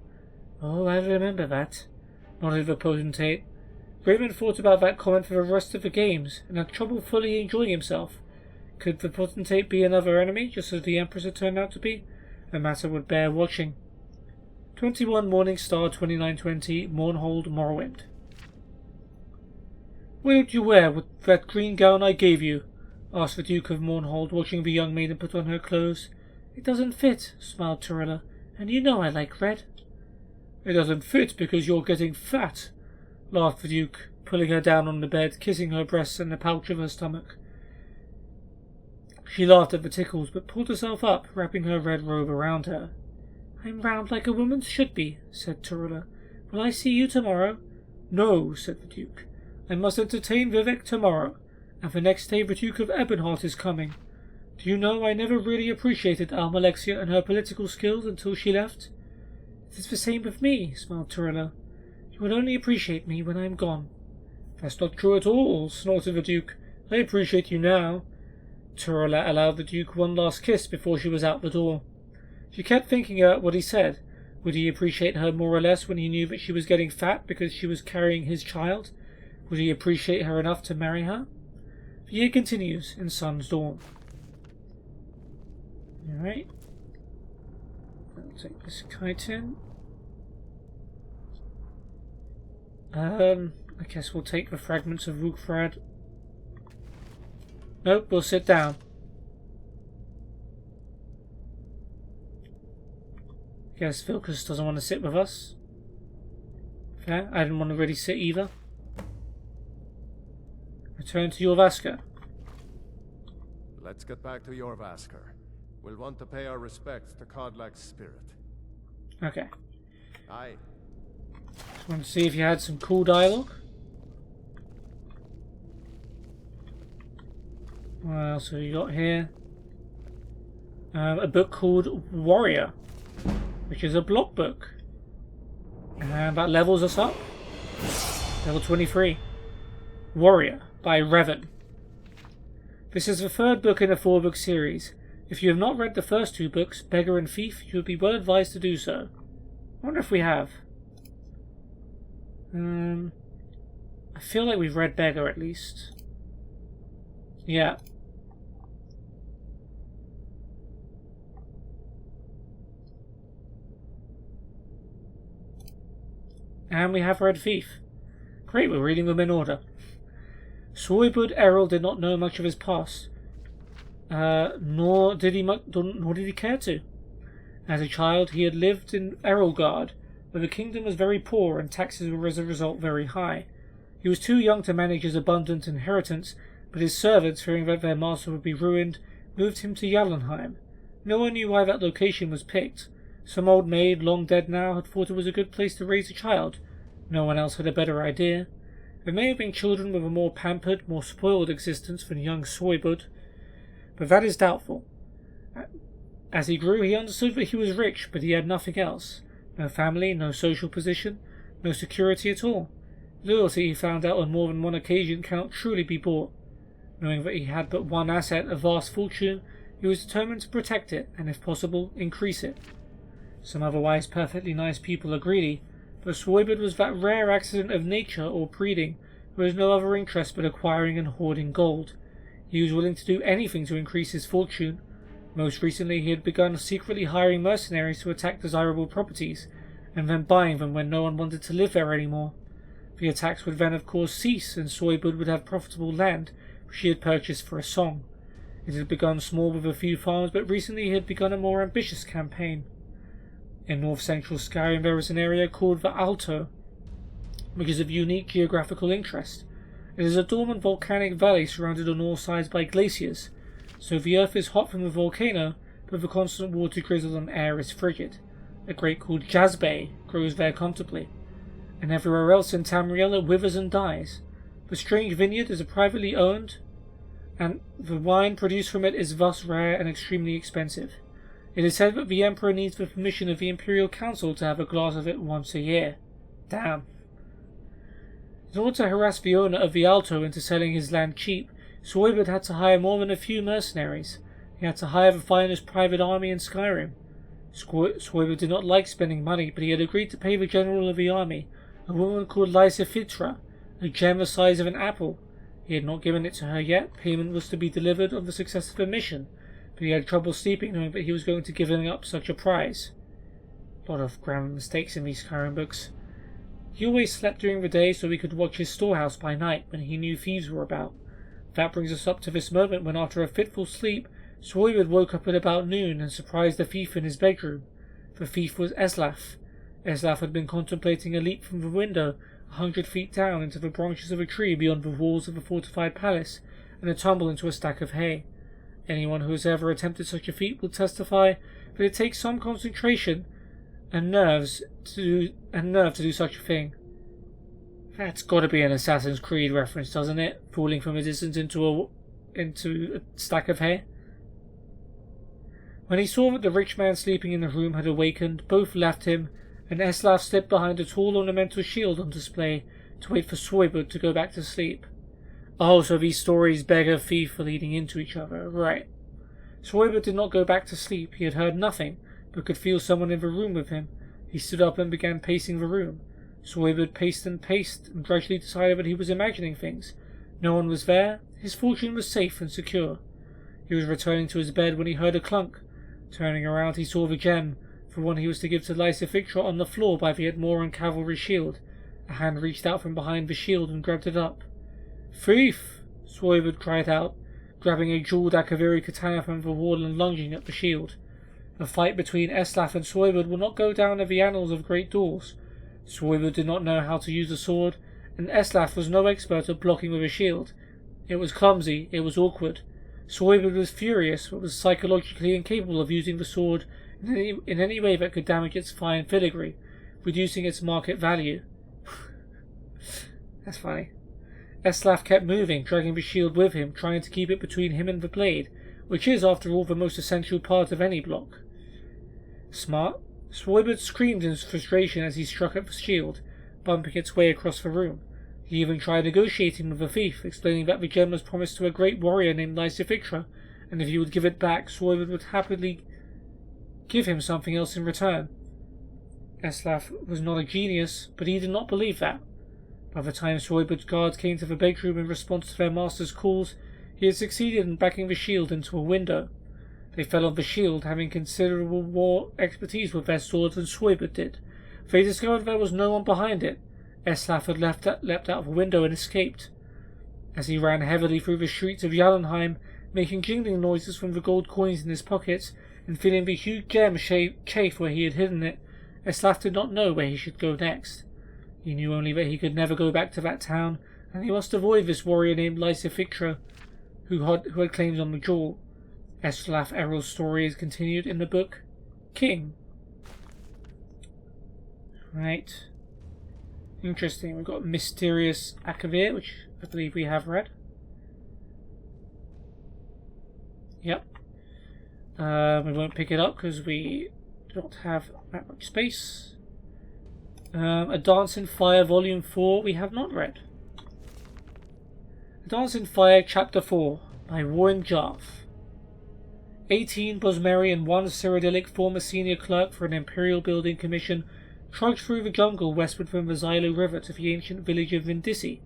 "Oh, I'll remember that," nodded the potentate. Raymond thought about that comment for the rest of the games, and had trouble fully enjoying himself. Could the potentate be another enemy, just as the Empress had turned out to be? The matter would bear watching. 21 Morning Star 2920, Mournhold, Morrowind. "What did you wear with that green gown I gave you?" asked the Duke of Mournhold, watching the young maiden put on her clothes. "It doesn't fit," smiled Torilla, "and you know I like red." "It doesn't fit because you're getting fat," laughed the Duke, pulling her down on the bed, kissing her breasts and the pouch of her stomach. She laughed at the tickles, but pulled herself up, wrapping her red robe around her. "I'm round like a woman should be," said Torilla. "Will I see you tomorrow?" "No," said the Duke. "I must entertain Vivek tomorrow, and the next day the Duke of Ebonheart is coming. Do you know I never really appreciated Almalexia and her political skills until she left?" "It is the same with me," smiled Torilla. "You will only appreciate me when I am gone." "That's not true at all," snorted the Duke. "I appreciate you now." Torilla allowed the Duke one last kiss before she was out the door. She kept thinking about what he said. Would he appreciate her more or less when he knew that she was getting fat because she was carrying his child? Would he appreciate her enough to marry her? The year continues in Sun's Dawn. Alright. I'll take this kite in. I guess we'll take the fragments of Rookfrad. Nope, we'll sit down. Guess Vilcus doesn't want to sit with us. Fair, I didn't want to really sit either. Return to Jorvaskr. Let's get back to Jorvaskr. We'll want to pay our respects to Kodlak's spirit. Okay. Aye. Just wanted to see if you had some cool dialogue. What else have you got here? A book called Warrior, which is a block book. And that levels us up. Level 23. Warrior by Revan. This is the third book in a 4-book series. If you have not read the first 2 books, Beggar and Thief, you would be well advised to do so. I wonder if we have. I feel like we've read Beggar at least. Yeah. And we have read Thief. Great, we're reading them in order. Soybud Errol did not know much of his past, nor did he care to. As a child, he had lived in Errolgard, where the kingdom was very poor and taxes were as a result very high. He was too young to manage his abundant inheritance, but his servants, fearing that their master would be ruined, moved him to Jallenheim. No one knew why that location was picked. Some old maid, long dead now, had thought it was a good place to raise a child. No one else had a better idea. There may have been children with a more pampered, more spoiled existence than young Soybud, but that is doubtful. As he grew, he understood that he was rich, but he had nothing else. No family, no social position, no security at all. Loyalty, he found out on more than one occasion, cannot truly be bought. Knowing that he had but one asset, a vast fortune, he was determined to protect it, and if possible, increase it. Some otherwise perfectly nice people are greedy, but Soybud was that rare accident of nature or breeding who has no other interest but acquiring and hoarding gold. He was willing to do anything to increase his fortune. Most recently he had begun secretly hiring mercenaries to attack desirable properties, and then buying them when no one wanted to live there anymore. The attacks would then of course cease, and Soybud would have profitable land which he had purchased for a song. It had begun small with a few farms, but recently he had begun a more ambitious campaign. In north-central Skyrim there is an area called the Alto, which is of unique geographical interest. It is a dormant volcanic valley surrounded on all sides by glaciers, so the earth is hot from the volcano, but the constant water drizzle and air is frigid. A grape called Jazbay grows there comfortably, and everywhere else in Tamriel it withers and dies. The strange vineyard is privately owned, and the wine produced from it is thus rare and extremely expensive. It is said that the Emperor needs the permission of the Imperial Council to have a glass of it once a year. Damn. In order to harass the owner of the Alto into selling his land cheap, Swoibud had to hire more than a few mercenaries. He had to hire the finest private army in Skyrim. Swoibud did not like spending money, but he had agreed to pay the general of the army, a woman called Lysifitra, a gem the size of an apple. He had not given it to her yet. Payment was to be delivered on the success of the mission, but he had trouble sleeping knowing that he was going to give up such a prize. A lot of grammar mistakes in these Skyrim books. He always slept during the day so he could watch his storehouse by night when he knew thieves were about. That brings us up to this moment when, after a fitful sleep, Swoibud woke up at about noon and surprised the thief in his bedroom. The thief was Eslaf. Eslaf had been contemplating a leap from the window 100 feet down into the branches of a tree beyond the walls of a fortified palace, and a tumble into a stack of hay. Anyone who has ever attempted such a feat will testify that it takes some concentration and nerve to do such a thing. That's got to be an Assassin's Creed reference, doesn't it? Falling from a distance into a stack of hay. When he saw that the rich man sleeping in the room had awakened, both left him, and Eslaf slipped behind a tall ornamental shield on display to wait for Swoibud to go back to sleep. Oh, so these stories beggar thief are leading into each other, right. Swoibud did not go back to sleep. He had heard nothing, but could feel someone in the room with him. He stood up and began pacing the room. Swoibud paced, and gradually decided that he was imagining things. No one was there. His fortune was safe and secure. He was returning to his bed when he heard a clunk. Turning around, he saw the gem, the one he was to give to Lysifitra, on the floor by the Admoran cavalry shield. A hand reached out from behind the shield and grabbed it up. "Thief!" Swoibud cried out, grabbing a jeweled Akaviri katana from the wall and lunging at the shield. The fight between Eslaf and Swoibud will not go down in the annals of great duels. Swoibud did not know how to use a sword, and Eslaf was no expert at blocking with a shield. It was clumsy, it was awkward. Swoibud was furious, but was psychologically incapable of using the sword in any way that could damage its fine filigree, reducing its market value. That's funny. Eslaf kept moving, dragging the shield with him, trying to keep it between him and the blade, which is, after all, the most essential part of any block. Smart. Swoibud screamed in frustration as he struck at the shield, bumping its way across the room. He even tried negotiating with the thief, explaining that the gem was promised to a great warrior named Lysifitra, and if he would give it back, Swoibud would happily give him something else in return. Eslaf was not a genius, but he did not believe that. By the time Swoibud's guards came to the bedroom in response to their master's calls, he had succeeded in backing the shield into a window. They fell on the shield, having considerable more expertise with their swords than Swoibud did. They discovered there was no one behind it. Eslaf had leapt out of the window and escaped. As he ran heavily through the streets of Jotunheim, making jingling noises from the gold coins in his pockets, and feeling the huge gem chafe where he had hidden it, Eslaf did not know where he should go next. He knew only that he could never go back to that town, and he must avoid this warrior named Lysifitra, who had claims on the jewel. Eslaf Errol's story is continued in the book King. Right. Interesting. We've got Mysterious Akavir, which I believe we have read. Yep. We won't pick it up because we don't have that much space. A Dance in Fire Volume 4 we have not read. A Dance in Fire Chapter 4 by Warren Jarth. 18 Bosmeri and 1 Cyrodiilic, former senior clerk for an Imperial Building Commission, trudged through the jungle westward from the Xylo River to the ancient village of Vindisi.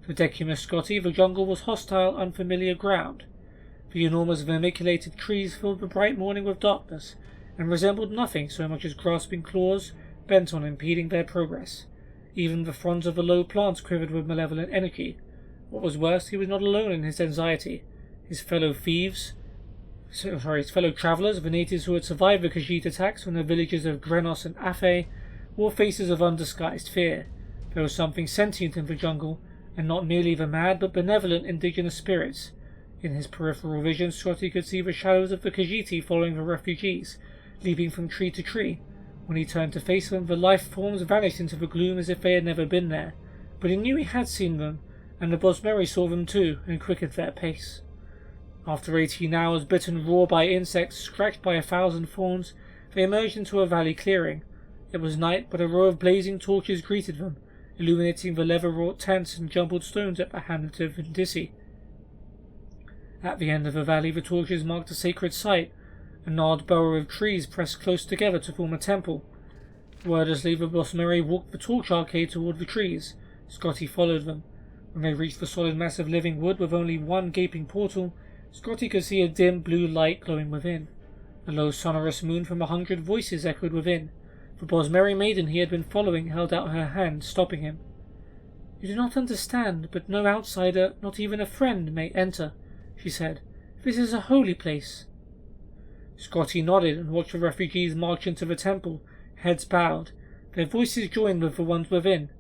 For Decimus Scotti, the jungle was hostile, unfamiliar ground. The enormous vermiculated trees filled the bright morning with darkness, and resembled nothing so much as grasping claws bent on impeding their progress. Even the fronds of the low plants quivered with malevolent energy. What was worse, he was not alone in his anxiety. His fellow thieves, His fellow travellers, the natives who had survived the Khajiit attacks from the villages of Grenos and Afe, wore faces of undisguised fear. There was something sentient in the jungle, and not merely the mad but benevolent indigenous spirits. In his peripheral vision, Scotty could see the shadows of the Khajiiti following the refugees, leaping from tree to tree. When he turned to face them, the life forms vanished into the gloom as if they had never been there. But he knew he had seen them, and the Bosmeri saw them too, and quickened their pace. After 18 hours, bitten raw by insects, scratched by 1,000 thorns, they emerged into a valley clearing. It was night, but a row of blazing torches greeted them, illuminating the leather-wrought tents and jumbled stones at the hand of Vindisi. At the end of the valley, the torches marked a sacred site, a gnarled bower of trees pressed close together to form a temple. Wordlessly, the Bosmeri walked the torch arcade toward the trees. Scotty followed them. When they reached the solid mass of living wood with only one gaping portal, Scotty could see a dim blue light glowing within. A low sonorous moon from 100 voices echoed within. The Bosmeri maiden he had been following held out her hand, stopping him. "You do not understand, but no outsider, not even a friend, may enter," she said. "This is a holy place." Scotty nodded and watched the refugees march into the temple, heads bowed. Their voices joined with the ones within.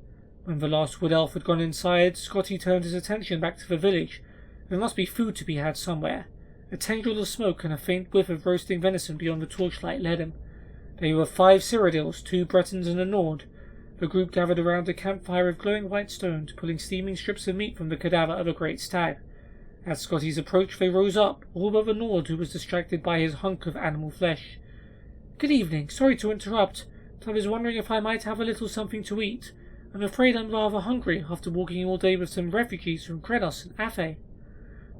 When the last wood elf had gone inside, Scotty turned his attention back to the village. There must be food to be had somewhere. A tendril of smoke and a faint whiff of roasting venison beyond the torchlight led him. They were 5 Cyrodiils, 2 Bretons and a Nord. The group gathered around a campfire of glowing white stones, pulling steaming strips of meat from the cadaver of a great stag. At Scotty's approach they rose up, all but the Nord, who was distracted by his hunk of animal flesh. "Good evening. Sorry to interrupt, but I was wondering if I might have a little something to eat. I'm afraid I'm rather hungry after walking all day with some refugees from Krenos and Afe."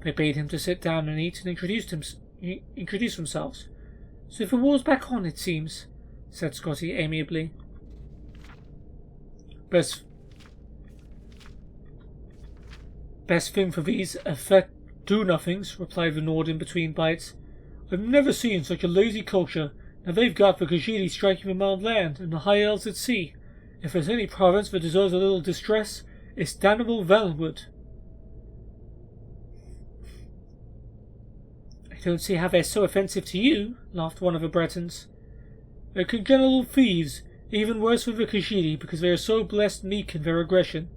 They bade him to sit down and eat and introduce themselves. "So the war's back on, it seems," said Scotty amiably. Best thing for these do-nothings," replied the Nord in between bites. "I've never seen such a lazy culture. Now they've got the Khajiiti striking the Mount Land and the High Elves at sea. If there's any province that deserves a little distress, it's damnable Valenwood." "I don't see how they're so offensive to you," laughed one of the Bretons. "They're congenital thieves, even worse with the Khajiiti because they are so blessed meek in their aggression."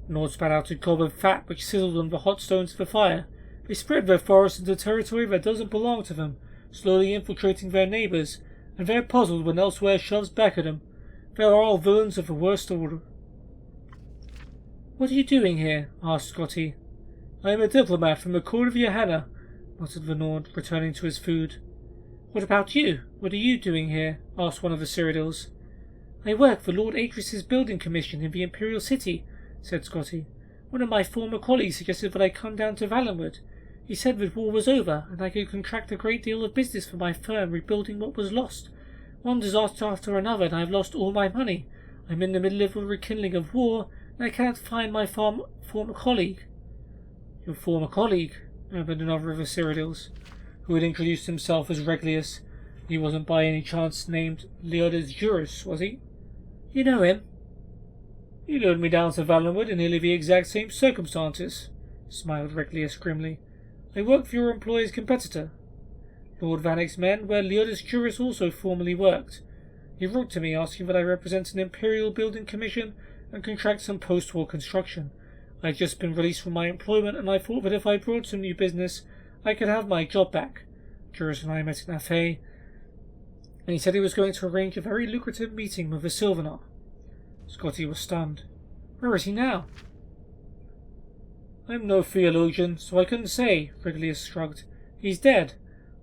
Nord spat out a gob of fat which sizzled on the hot stones of the fire. "They spread their forests into territory that doesn't belong to them, slowly infiltrating their neighbours, and they're puzzled when elsewhere shoves back at them. They are all villains of the worst order." "What are you doing here?" asked Scotty. "I am a diplomat from the court of Johanna," muttered the Nord, returning to his food. "What about you? What are you doing here?" asked one of the Cyrodiils. "I work for Lord Atris's building commission in the Imperial City," said Scotty. "One of my former colleagues suggested that I come down to Valenwood. He said that war was over, and I could contract a great deal of business for my firm rebuilding what was lost. One disaster after another, and I have lost all my money. I'm in the middle of a rekindling of war, and I cannot find my former colleague." "Your former colleague?" murmured another of the Cyrodiils, who had introduced himself as Regulus. He wasn't by any chance named Leodes Juris, was he? "You know him?" "He lured me down to Valenwood in nearly the exact same circumstances," smiled Regulus grimly. "I work for your employer's competitor, Lord Vannick's men, where Leodes Juris also formerly worked. He wrote to me asking that I represent an Imperial Building Commission and contract some post-war construction. I had just been released from my employment, and I thought that if I brought some new business, I could have my job back. Juris and I met in Afe, and he said he was going to arrange a very lucrative meeting with the Sylvanar." Scotty was stunned. "Where is he now?" "I'm no theologian, so I couldn't say," Regulus shrugged. "He's dead.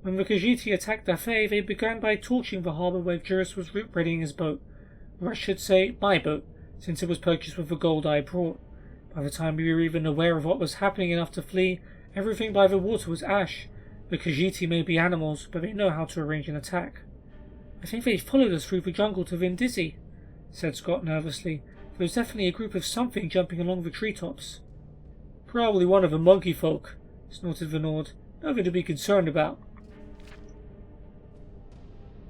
When the Khajiiti attacked Afe, they began by torching the harbour where Juris was readying his boat. Or I should say, my boat, since it was purchased with the gold I brought. By the time we were even aware of what was happening enough to flee, everything by the water was ash. The Khajiiti may be animals, but they know how to arrange an attack." "I think they followed us through the jungle to Vindisi," said Scott nervously. "There was definitely a group of something jumping along the treetops." "Probably one of the monkey folk," snorted the Nord. "Nothing to be concerned about."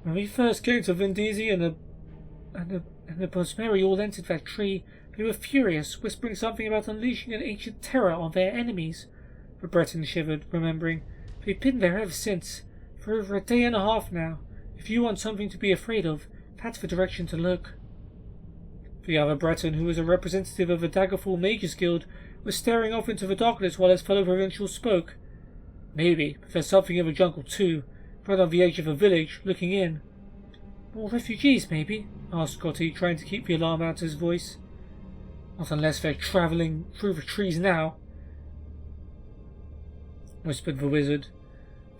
"When we first came to Vindisi and the Bosmeri all entered that tree, they were furious, whispering something about unleashing an ancient terror on their enemies." The Breton shivered, remembering. "They've been there ever since. For over a day and a half now. If you want something to be afraid of, that's the direction to look. The other Breton, who was a representative of the Daggerfall Mages Guild, was staring off into the darkness while his fellow provincial spoke. Maybe, but there's something in the jungle too, right on the edge of the village, looking in. More refugees, maybe? Asked Scotty, trying to keep the alarm out of his voice. Not unless they're travelling through the trees now, whispered the wizard.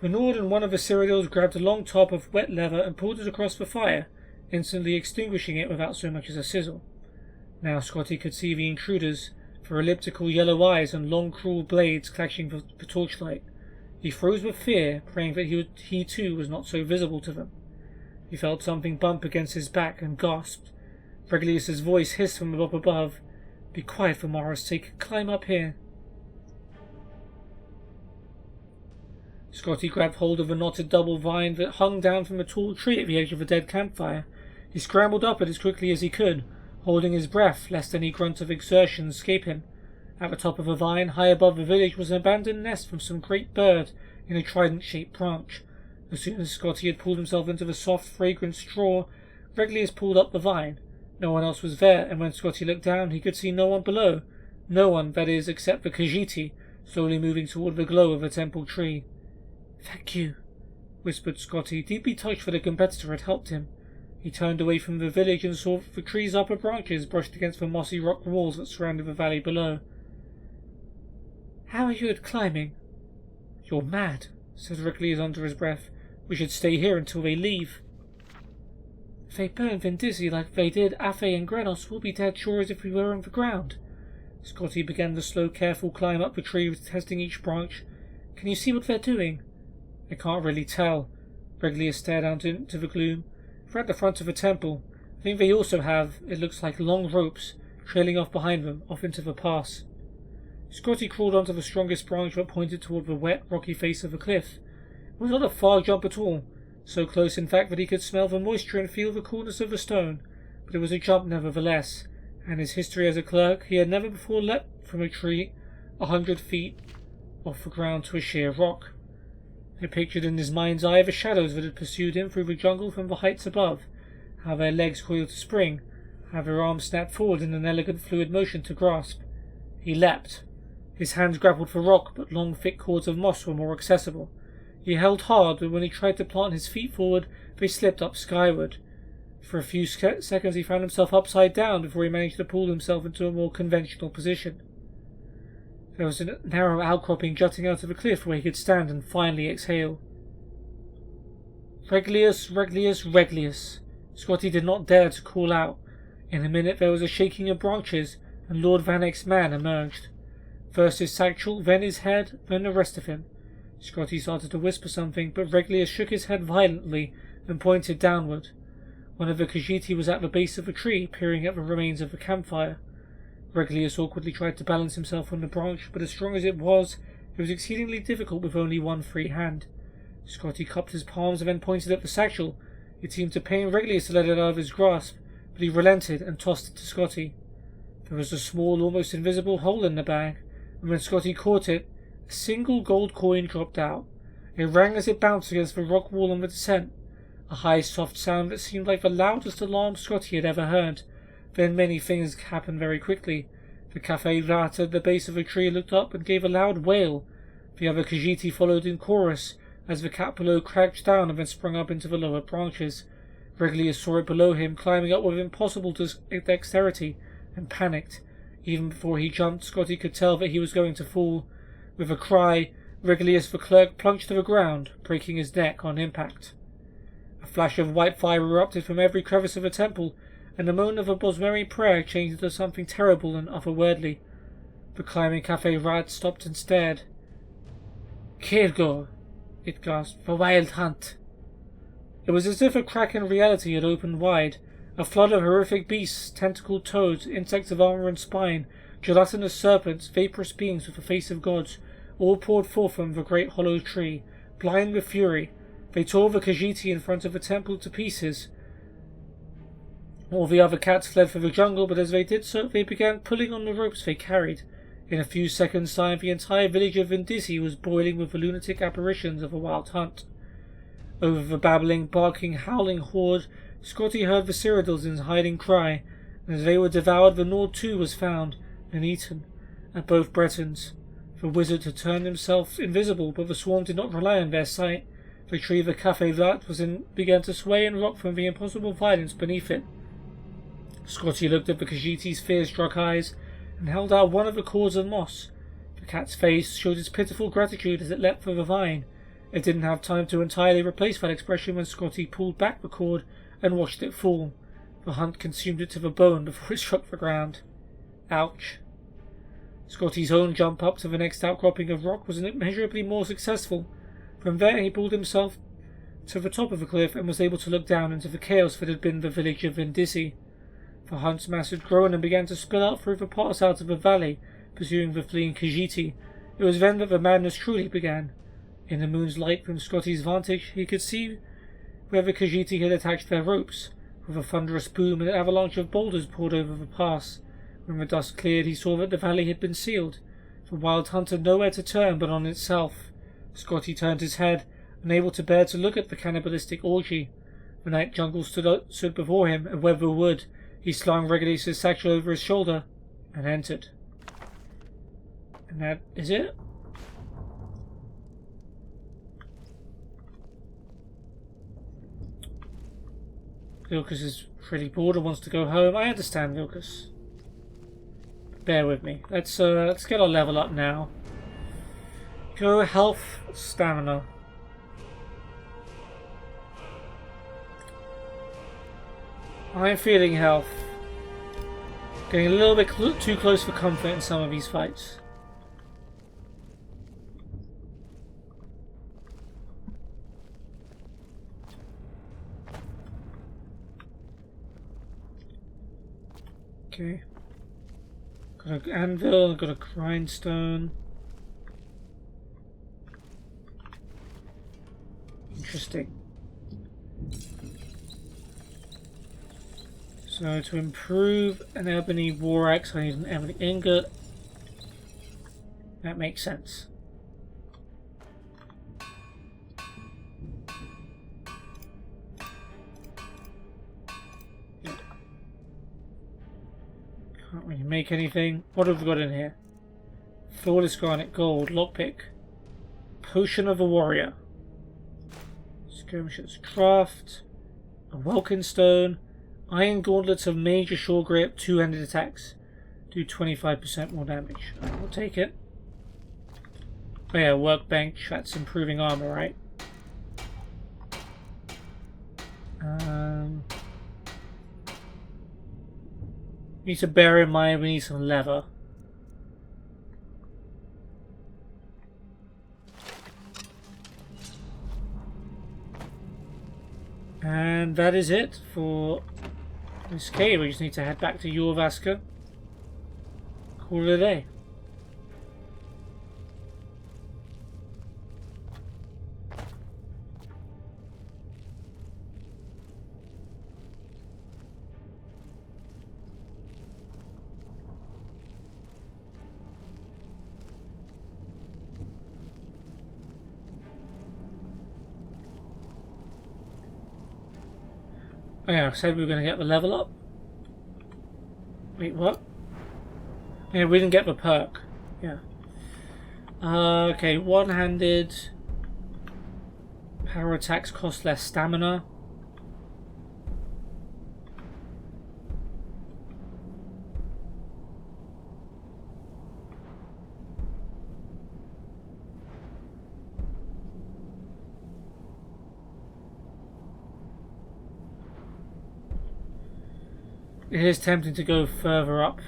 The Nord and one of the Cyrodiils grabbed a long top of wet leather and pulled it across the fire, instantly extinguishing it without so much as a sizzle. Now Scotty could see the intruders, their elliptical yellow eyes and long cruel blades clashing the torchlight. He froze with fear, praying that he too was not so visible to them. He felt something bump against his back and gasped. Regulus's voice hissed from up above. Be quiet for Mara's sake. Climb up here. Scotty grabbed hold of a knotted double vine that hung down from a tall tree at the edge of a dead campfire. He scrambled up it as quickly as he could, holding his breath lest any grunt of exertion escape him. At the top of a vine, high above the village, was an abandoned nest from some great bird in a trident-shaped branch. As soon as Scotty had pulled himself into the soft, fragrant straw, Regulus pulled up the vine. No one else was there, and when Scotty looked down, he could see no one below. No one, that is, except the Khajiiti, slowly moving toward the glow of a temple tree. "Thank you," whispered Scotty, deeply touched that a competitor had helped him. He turned away from the village and saw the tree's upper branches brushed against the mossy rock walls that surrounded the valley below. "How are you at climbing?" "You're mad," said Regulus under his breath. "We should stay here until they leave." "If they burn Vindisi like they did Afe and Grenos, we'll be dead sure as if we were on the ground." Scotty began the slow, careful climb up the tree, testing each branch. "Can you see what they're doing?" "I can't really tell." Regulus stared out into the gloom. "They're at the front of the temple. I think they also have, it looks like, long ropes trailing off behind them, off into the pass." Scotty crawled onto the strongest branch that pointed toward the wet, rocky face of the cliff. It was not a far jump at all, so close in fact that he could smell the moisture and feel the coolness of the stone, but it was a jump nevertheless, and his history as a clerk, he had never before leapt from a tree 100 feet off the ground to a sheer rock. He pictured in his mind's eye the shadows that had pursued him through the jungle from the heights above, how their legs coiled to spring, how their arms snapped forward in an elegant fluid motion to grasp. He leapt. His hands grappled for rock, but long thick cords of moss were more accessible. He held hard, but when he tried to plant his feet forward, they slipped up skyward. For a few seconds he found himself upside down before he managed to pull himself into a more conventional position. There was a narrow outcropping jutting out of the cliff where he could stand and finally exhale. Regulus, Regulus, Regulus. Scotty did not dare to call out. In a minute there was a shaking of branches, and Lord Vanek's man emerged. First his satchel, then his head, then the rest of him. Scotty started to whisper something, but Regulus shook his head violently and pointed downward. One of the Khajiiti was at the base of a tree, peering at the remains of the campfire. Regulus awkwardly tried to balance himself on the branch, but as strong as it was exceedingly difficult with only one free hand. Scotty cupped his palms and then pointed at the satchel. It seemed to pain Regulus to let it out of his grasp, but he relented and tossed it to Scotty. There was a small, almost invisible hole in the bag, and when Scotty caught it, a single gold coin dropped out. It rang as it bounced against the rock wall on the descent, a high, soft sound that seemed like the loudest alarm Scotty had ever heard. Then many things happened very quickly. The cafe rat at the base of a tree looked up and gave a loud wail. The other Khajiiti followed in chorus, as the cat below crouched down and then sprung up into the lower branches. Regulus saw it below him, climbing up with impossible dexterity, and panicked. Even before he jumped, Scotty could tell that he was going to fall. With a cry, Regulus the clerk plunged to the ground, breaking his neck on impact. A flash of white fire erupted from every crevice of the temple, and the moan of a Bosmeri prayer changed into something terrible and otherworldly. The climbing cafe rat stopped and stared. "Kirgor," it gasped, "the wild hunt." It was as if a crack in reality had opened wide. A flood of horrific beasts, tentacled toads, insects of armor and spine, gelatinous serpents, vaporous beings with the face of gods, all poured forth from the great hollow tree, blind with fury. They tore the Khajiiti in front of the temple to pieces. All the other cats fled for the jungle, but as they did so, they began pulling on the ropes they carried. In a few seconds' time, the entire village of Vindisi was boiling with the lunatic apparitions of a wild hunt. Over the babbling, barking, howling horde, Scotty heard the Cyrodiil's hiding cry, and as they were devoured, the Nord too was found and eaten at both Bretons. The wizard had turned himself invisible, but the swarm did not rely on their sight. The tree of the Café Vert began to sway and rock from the impossible violence beneath it. Scotty looked at the Khajiiti's fear-struck eyes and held out one of the cords of moss. The cat's face showed its pitiful gratitude as it leapt for the vine. It didn't have time to entirely replace that expression when Scotty pulled back the cord and watched it fall. The hunt consumed it to the bone before it struck the ground. Ouch. Scotty's own jump up to the next outcropping of rock was immeasurably more successful. From there he pulled himself to the top of the cliff and was able to look down into the chaos that had been the village of Vindisi. The hunt's mass had grown and began to spill out through the pass out of the valley, pursuing the fleeing Khajiiti. It was then that the madness truly began. In the moon's light from Scotty's vantage, he could see where the Khajiiti had attached their ropes. With a thunderous boom, an avalanche of boulders poured over the pass. When the dust cleared, he saw that the valley had been sealed. The wild hunt had nowhere to turn but on itself. Scotty turned his head, unable to bear to look at the cannibalistic orgy. The night jungle stood before him, a web of wood. He slung Regulus's satchel over his shoulder and entered. And that is it? Vilkas is pretty bored and wants to go home. I understand, Vilkas. Bear with me. Let's get our level up now. Go health, stamina. I'm feeling health. Getting a little bit too close for comfort in some of these fights. Okay. Got an anvil, got a grindstone. Interesting. So to improve an ebony war axe, I need an ebony ingot. That makes sense. Can't really make anything. What have we got in here? Flawless garnet gold, lockpick, potion of a warrior, skirmisher's craft, a welkin stone, iron gauntlets of major shore grip, two-handed attacks, do 25% more damage. Right, we'll take it. Oh yeah, workbench. That's improving armor, right? Need to bear in mind we need some leather. And that is it for this cave. We just need to head back to Jorvaska. Call it a day. Oh yeah, I said we were going to get the level up. Wait, what? Yeah, we didn't get the perk. Yeah. Okay, one-handed. Power attacks cost less stamina. It is tempting to go further up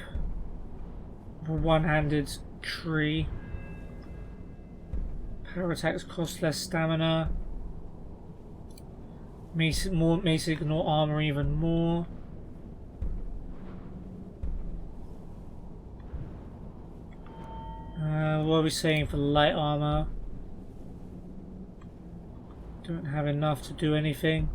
the one-handed tree. Power attacks cost less stamina. May ignore armor even more. What are we saying for light armor? Don't have enough to do anything.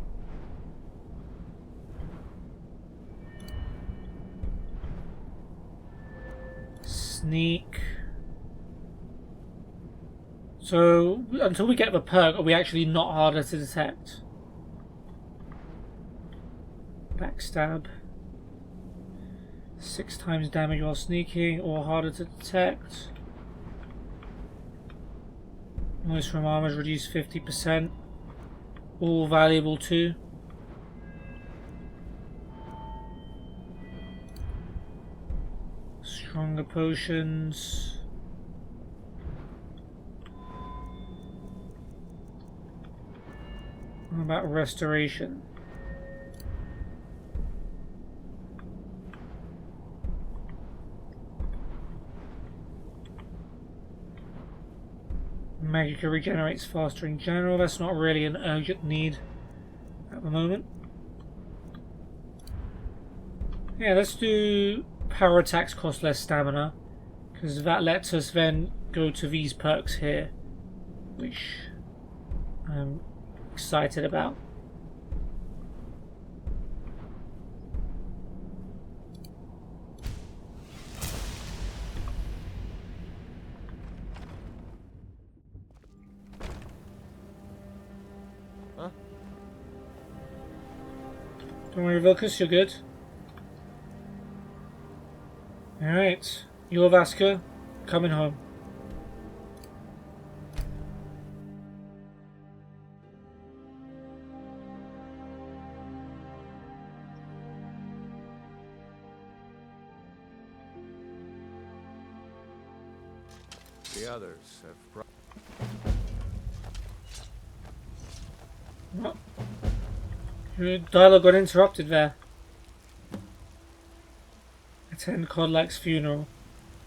Sneak. So, until we get the perk, are we actually not harder to detect? Backstab. 6 times damage while sneaking, or harder to detect. Noise from armor is reduced 50%. All valuable too. Stronger potions. What about restoration? Magicka regenerates faster in general. That's not really an urgent need at the moment. Yeah, let's do power attacks cost less stamina, because that lets us then go to these perks here, which I'm excited about. Huh? Don't worry, Vilkas, you're good. Alright, you're Vaska, coming home. The others have Oh. Your dialogue got interrupted there. Attend Kodlak's funeral.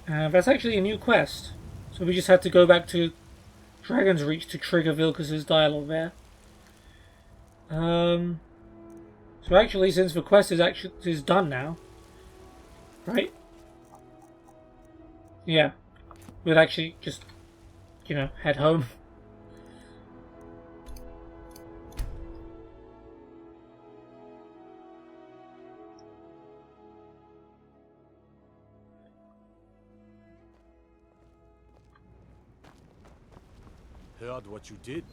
That's actually a new quest. So we just had to go back to Dragon's Reach to trigger Vilkas' dialogue there. So actually, since the quest is done now, right? Yeah, we'll actually just, head home. Heard what you did.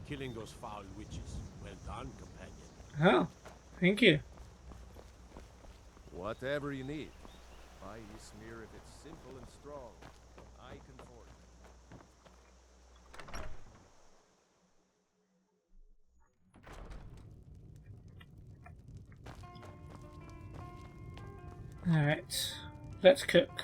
Killing those foul witches. Well done, companion. Oh, thank you. whatever you need. Buy this smear if it's simple and strong. I can afford it. Alright, let's cook.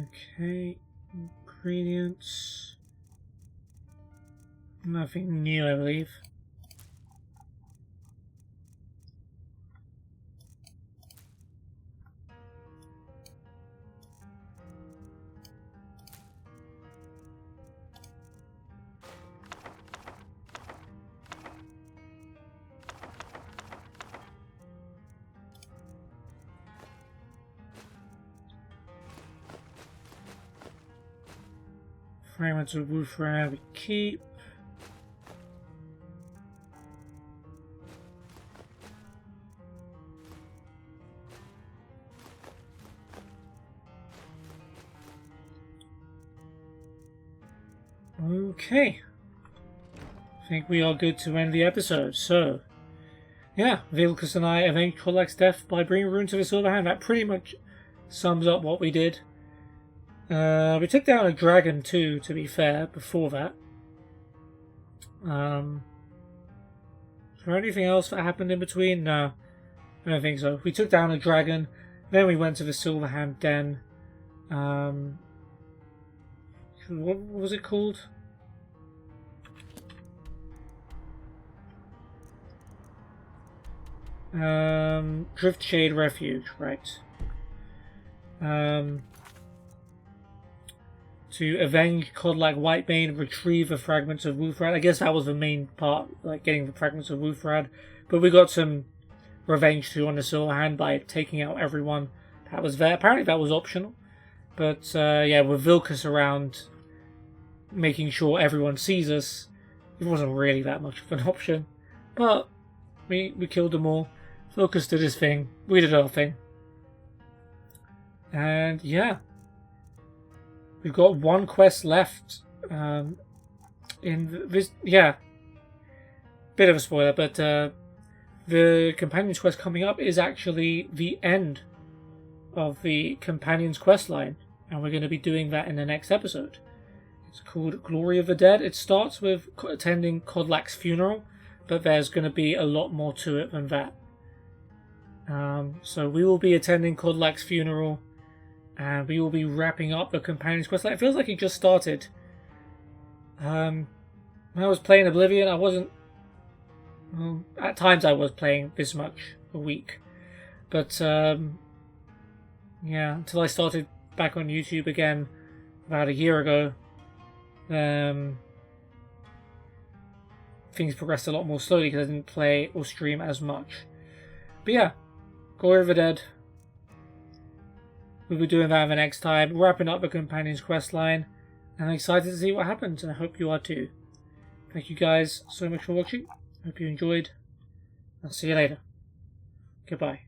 Okay, ingredients. Nothing new, I believe. Fragments of roof rag we keep. Okay. I think we are good to end the episode. So, yeah, Vilkas and I avenged Kodlak's death by bringing Rune to the Silver Hand. That pretty much sums up what we did. We took down a dragon too, to be fair, before that. Is there anything else that happened in between? No, I don't think so. We took down a dragon, then we went to the Silverhand Den. What was it called? Driftshade Refuge, right. To avenge Kodlak Whitebane, retrieve the fragments of Wolfrad. I guess that was the main part, like getting the fragments of Wolfrad. But we got some revenge too on the Silverhand by taking out everyone that was there. Apparently that was optional. But yeah, with Vilkas around, making sure everyone sees us, it wasn't really that much of an option. But we killed them all. Vilkas did his thing. We did our thing. And yeah. We've got one quest left in this. Yeah, bit of a spoiler, but the Companion's quest coming up is actually the end of the Companion's quest line, and we're going to be doing that in the next episode. It's called Glory of the Dead. It starts with attending Kodlak's funeral, but there's going to be a lot more to it than that. So we will be attending Kodlak's funeral. And we will be wrapping up the Companion's quest. It feels like it just started. When I was playing Oblivion, I wasn't... Well, at times I was playing this much a week. But, yeah, until I started back on YouTube again about a year ago, things progressed a lot more slowly because I didn't play or stream as much. But yeah, Glory of the Dead. We'll be doing that the next time, wrapping up the Companion's quest line, and I'm excited to see what happens, and I hope you are too. Thank you guys so much for watching. Hope you enjoyed. I'll see you later. Goodbye.